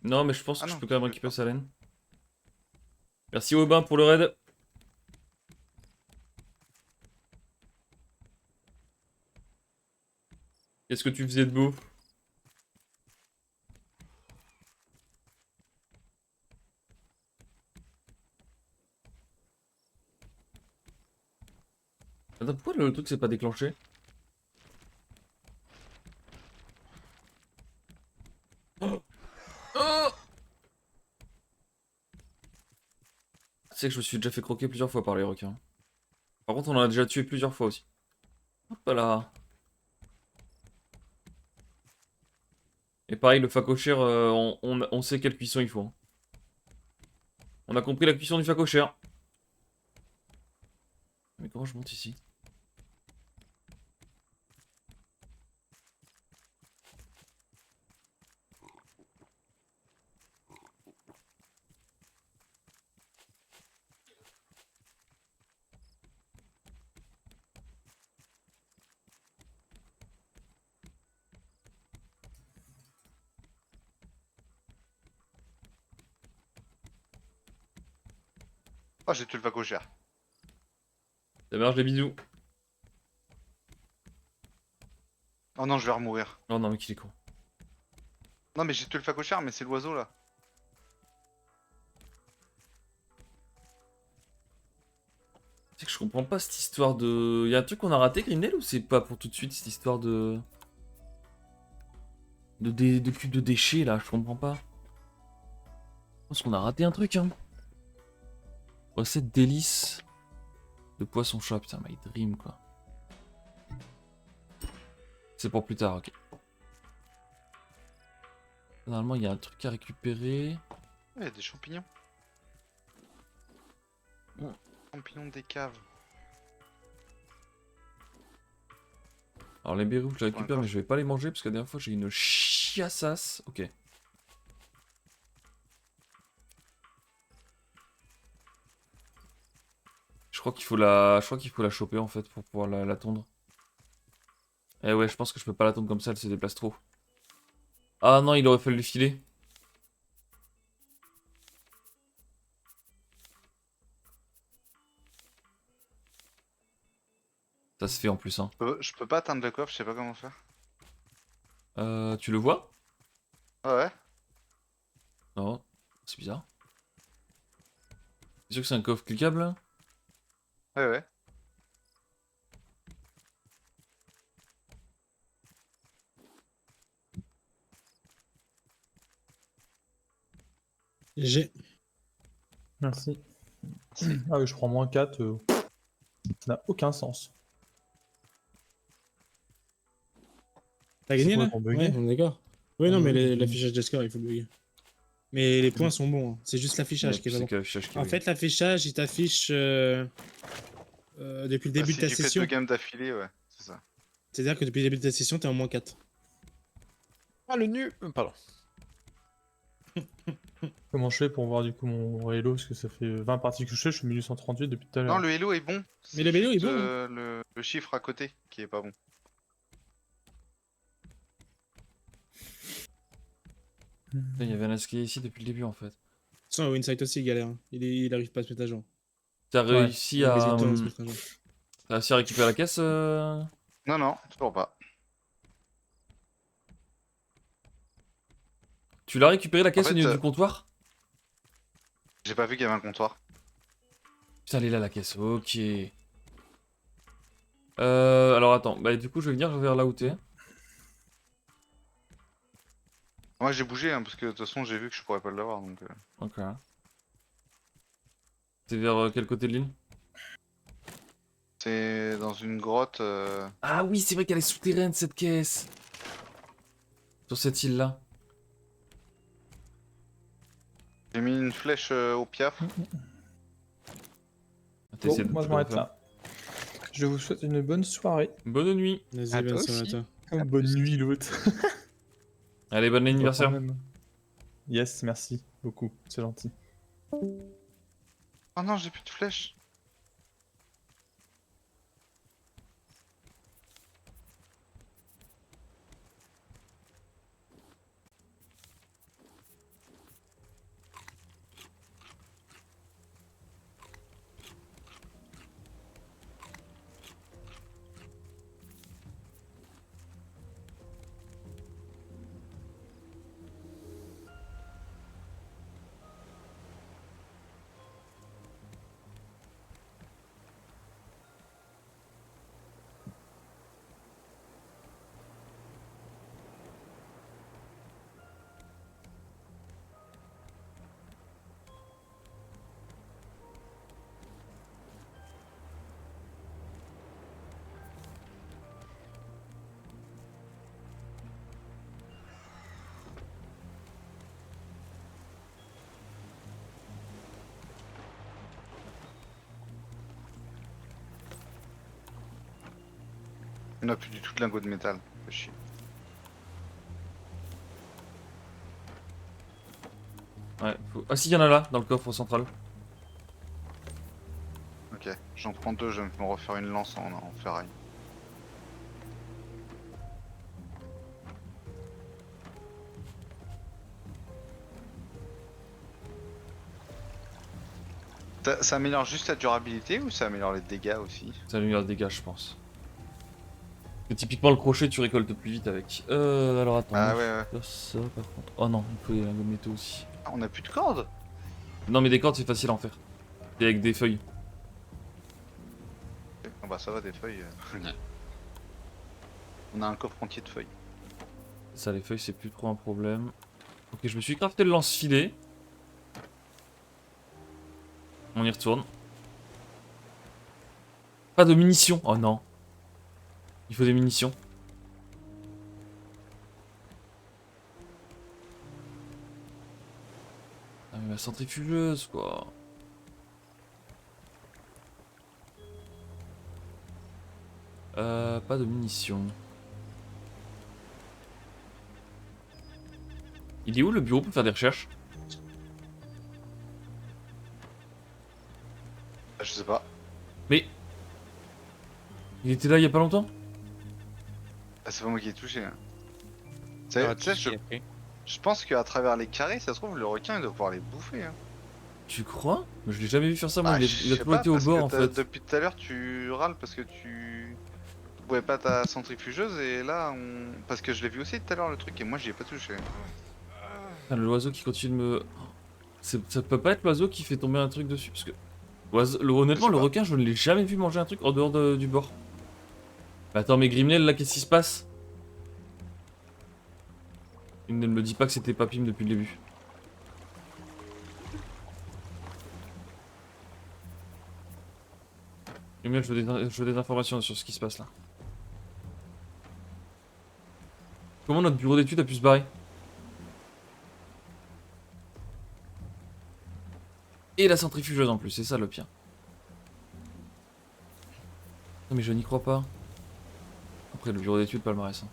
Non, mais je pense Ah que je non, peux quand même tu peux récupérer pas. sa laine. Merci Aubin pour le raid. Qu'est-ce que tu faisais de beau? Attends, pourquoi le truc s'est pas déclenché? Oh, oh, c'est que je me suis déjà fait croquer plusieurs fois par les requins. Par contre, on en a déjà tué plusieurs fois aussi. Hop là. Et pareil, le facochère, on sait quelle cuisson il faut. Hein. On a compris la cuisson du facochère. Mais comment je monte ici? Oh, j'ai tué le facochère. Ça marche les bisous. Oh non, je vais remourir. Oh non, mais qu'il est con. Non, mais j'ai tué le facochard, mais c'est l'oiseau là. C'est que je comprends pas cette histoire de. Y'a un truc qu'on a raté, Grimnel, ou c'est pas pour tout de suite cette histoire de. De cube de déchets là, je comprends pas. Je pense qu'on a raté un truc, hein. Recette délice de poisson chat, putain, my dream quoi. C'est pour plus tard, ok. Normalement, il y a un truc à récupérer. Il y a des champignons. Champignons des caves. Alors, les berries, je les récupère, Ouais, mais je vais pas les manger parce que la dernière fois, j'ai une chiassasse. Ok. Je crois qu'il faut la choper en fait pour pouvoir la tondre. Eh ouais, je pense que je peux pas la tondre comme ça, elle se déplace trop. Ah non, il aurait fallu le filer. Ça se fait en plus, hein. Je peux pas atteindre le coffre, je sais pas comment faire. Tu le vois? Ah ouais? Non, c'est bizarre. C'est sûr que c'est un coffre cliquable là? Ouais, ouais. J'ai. Merci. Si. Ah oui, je prends moins 4. Ça n'a aucun sens. T'as gagné C'est là? complètement bugué. Ouais, on est d'accord. Oui, non, Ah mais oui, oui. l'affichage des scores, il faut le bugger. Mais les points sont bons, hein. C'est juste l'affichage qui est pas C'est bon. que l'affichage qui est En bugué. fait, l'affichage, il t'affiche depuis le Bah, début si de ta tu fais session. 2 games d'affilée, ouais, c'est ça. C'est-à-dire que depuis le début de ta session, t'es en moins 4. Ah, le nu Pardon. Comment je fais pour voir du coup mon Halo? Parce que ça fait 20 parties que je fais, je suis 1138 depuis tout à l'heure. Non, le hello est bon. Mais le C'est vélo est juste, bon, hein. le chiffre à côté qui est pas bon. Il y avait un escalier ici depuis le début en fait. Sans Winsight aussi, il galère, hein. Il arrive pas à se mettre à jour. T'as Ouais, réussi Il a à. besoin de temps à se mettre à jour. T'as réussi à récupérer la caisse Non, non, toujours pas. Tu l'as récupéré la caisse au fait, niveau du comptoir? J'ai pas vu qu'il y avait un comptoir. Putain, elle est là la caisse, ok. Alors attends, bah du coup je vais venir vers là où t'es. Moi j'ai bougé, hein, parce que de toute façon j'ai vu que je pourrais pas l'avoir, donc... Ok. T'es vers quel côté de l'île? C'est dans une grotte... Ah oui, c'est vrai qu'elle est souterraine cette caisse. Sur cette île là. J'ai mis une flèche au piaf. T'as Bon, essayé de- moi tu je peux m'arrête le faire. là. Je vous souhaite une bonne soirée. Bonne nuit. Vas-y, À bonne toi soirée à aussi. toi. Bonne nuit l'autre. Allez, bon anniversaire. Quand même. Yes, merci beaucoup, c'est gentil. Oh non, j'ai plus de flèche. On a plus du tout de lingot de métal. Fait chier. Ouais, ah si, il y en a là, dans le coffre central. Ok, j'en prends 2, je vais me refaire une lance en ferraille. Ça améliore juste la durabilité ou ça améliore les dégâts aussi? Ça lui met un dégât, je pense. Parce que typiquement, le crochet, tu récoltes plus vite avec. Alors attends. Ah moi, ouais, ouais. je vais faire ça par contre. Oh non, il faut les gommetto aussi. Ah, on a plus de cordes? Non, mais des cordes, c'est facile à en faire. Et avec des feuilles. Ah bah ça va, des feuilles. On a un coffre entier de feuilles. Ça, les feuilles, c'est plus trop un problème. Ok, je me suis crafté le lance-filet. On y retourne. Pas de munitions. Oh non. Il faut des munitions. Ah mais la centrifugeuse quoi. Pas de munitions. Il est où le bureau pour faire des recherches? Ah, je sais pas. Mais... Il était là il y a pas longtemps? Ah, c'est pas moi qui ai touché. Hein. Ah, Tu sais, tout ce qui est après. je pense qu'à travers les carrés, ça se trouve, le requin il doit pouvoir les bouffer. Hein. Tu crois? Mais je l'ai jamais vu faire ça moi, Bah, il a je sais toujours pas, été au parce bord que en fait. depuis tout à l'heure, tu râles parce que tu trouvais pas ta centrifugeuse et là, parce que je l'ai vu aussi tout à l'heure le truc et moi j'y ai pas touché. Putain, l'oiseau qui continue de me... Ça peut pas être l'oiseau qui fait tomber un truc dessus parce que... Honnêtement, Je sais le pas. requin, je ne l'ai jamais vu manger un truc en dehors du bord. Mais attends, mais Grimnel, là, qu'est-ce qui se passe? Il ne me dit pas que c'était Papim depuis le début. Grimnel, je veux des informations sur ce qui se passe là. Comment notre bureau d'études a pu se barrer? Et la centrifugeuse en plus, c'est ça le pire. Non mais je n'y crois pas. Après le bureau d'études, palmarès. Hein.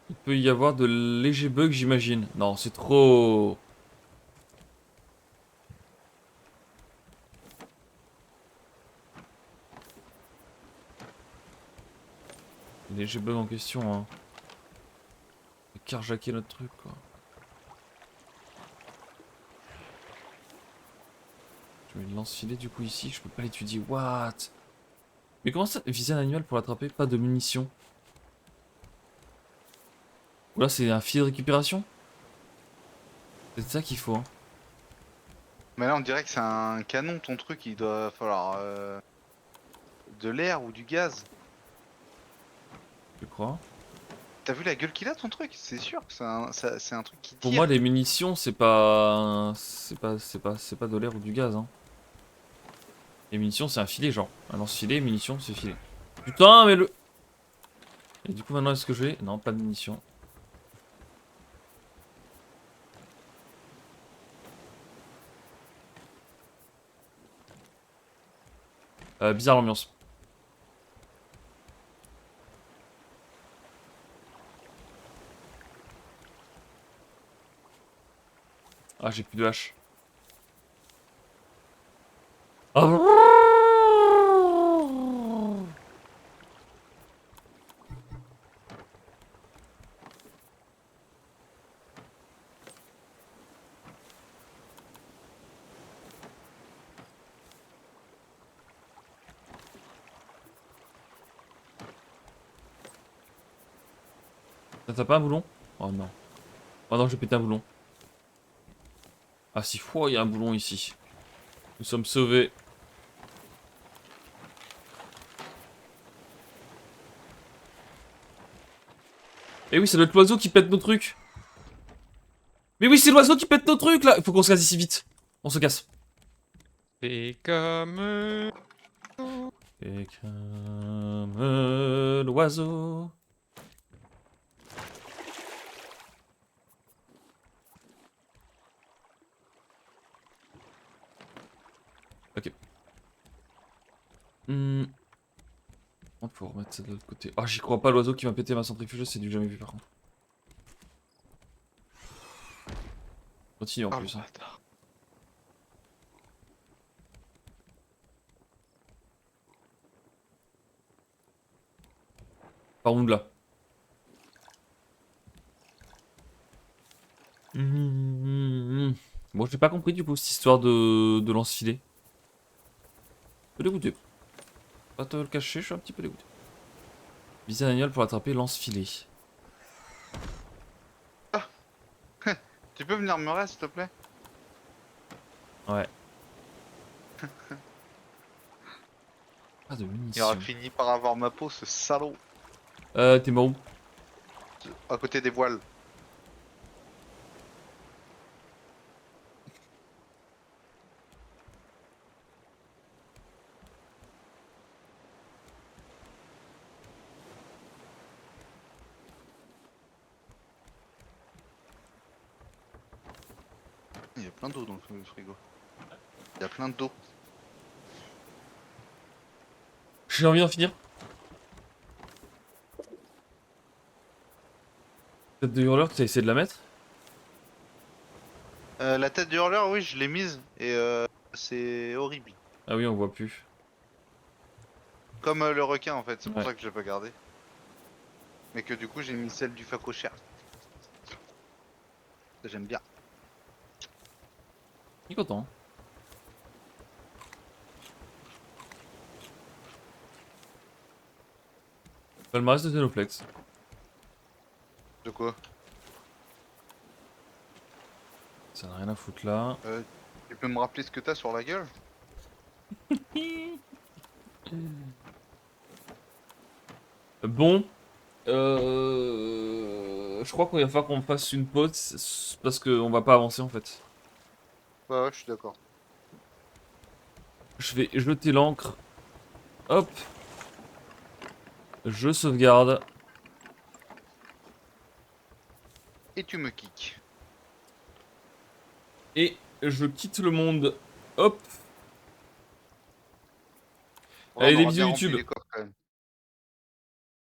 Il peut y avoir de légers bugs, j'imagine. Non, c'est trop... Léger bug en question, hein. Carjacker notre truc, quoi. Je mets le lance-filet du coup ici, je peux pas l'étudier. What? Mais comment ça, viser un animal pour l'attraper? Pas de munitions. Ou là c'est un filet de récupération? C'est ça qu'il faut, hein. Mais là, on dirait que c'est un canon ton truc, il doit falloir de l'air ou du gaz. Je crois. T'as vu la gueule qu'il a ton truc? C'est sûr que c'est un truc qui tire. Pour moi les munitions c'est pas... C'est pas de l'air ou du gaz, hein. Les munitions c'est un filet genre. Un lance-filet, munitions c'est filet. Putain mais le... Et du coup maintenant est-ce que j'ai... Non, pas de munitions. Bizarre l'ambiance. Ah, j'ai plus de hache. Ah. T'as pas un boulon? Oh non. Oh non, j'ai pété un boulon. Ah si, il y a un boulon ici. Nous sommes sauvés. Eh oui, ça doit être l'oiseau qui pète nos trucs. Mais oui, c'est l'oiseau qui pète nos trucs là. Il faut qu'on se casse ici vite. On se casse. Et comme... Et comme l'oiseau. Ok. On peut remettre ça de l'autre côté. Ah, j'y crois pas, l'oiseau qui m'a pété ma centrifugeuse, c'est du jamais vu par contre. Continue en Oh, plus. le Hein. bâtard. Par où là? Moi, j'ai pas compris du coup cette histoire de lance-filet. Un peu dégoûté. Pas te le cacher, je suis un petit peu dégoûté. Viser un animal pour attraper lance-filet. Tu peux venir me rester, s'il te plaît? Ouais. Pas de Il munitions. aura fini par avoir ma peau, ce salaud. T'es mort où? À côté des voiles. Il y a plein d'eau dans le frigo. Il y a plein d'eau. J'ai envie d'en finir. Tête de hurleur, t'as essayé de la mettre? La tête du hurleur, oui, je l'ai mise et c'est horrible. Ah oui, on voit plus. Comme le requin en fait, c'est pour Ouais. ça que je l'ai pas gardé. Mais que du coup j'ai mis celle du facochère. Ça, j'aime bien. Il est content. Palmarès de Xenoplex. De quoi? Ça n'a rien à foutre là. Tu peux me rappeler ce que t'as sur la gueule? Bon. Je crois qu'il va falloir qu'on fasse une pause parce qu'on va pas avancer en fait. Ouais, je suis d'accord. Je vais jeter l'encre. Hop. Je sauvegarde. Et tu me kicks. Et je quitte le monde. Hop. On Allez, des aura bisous bien rempli YouTube. les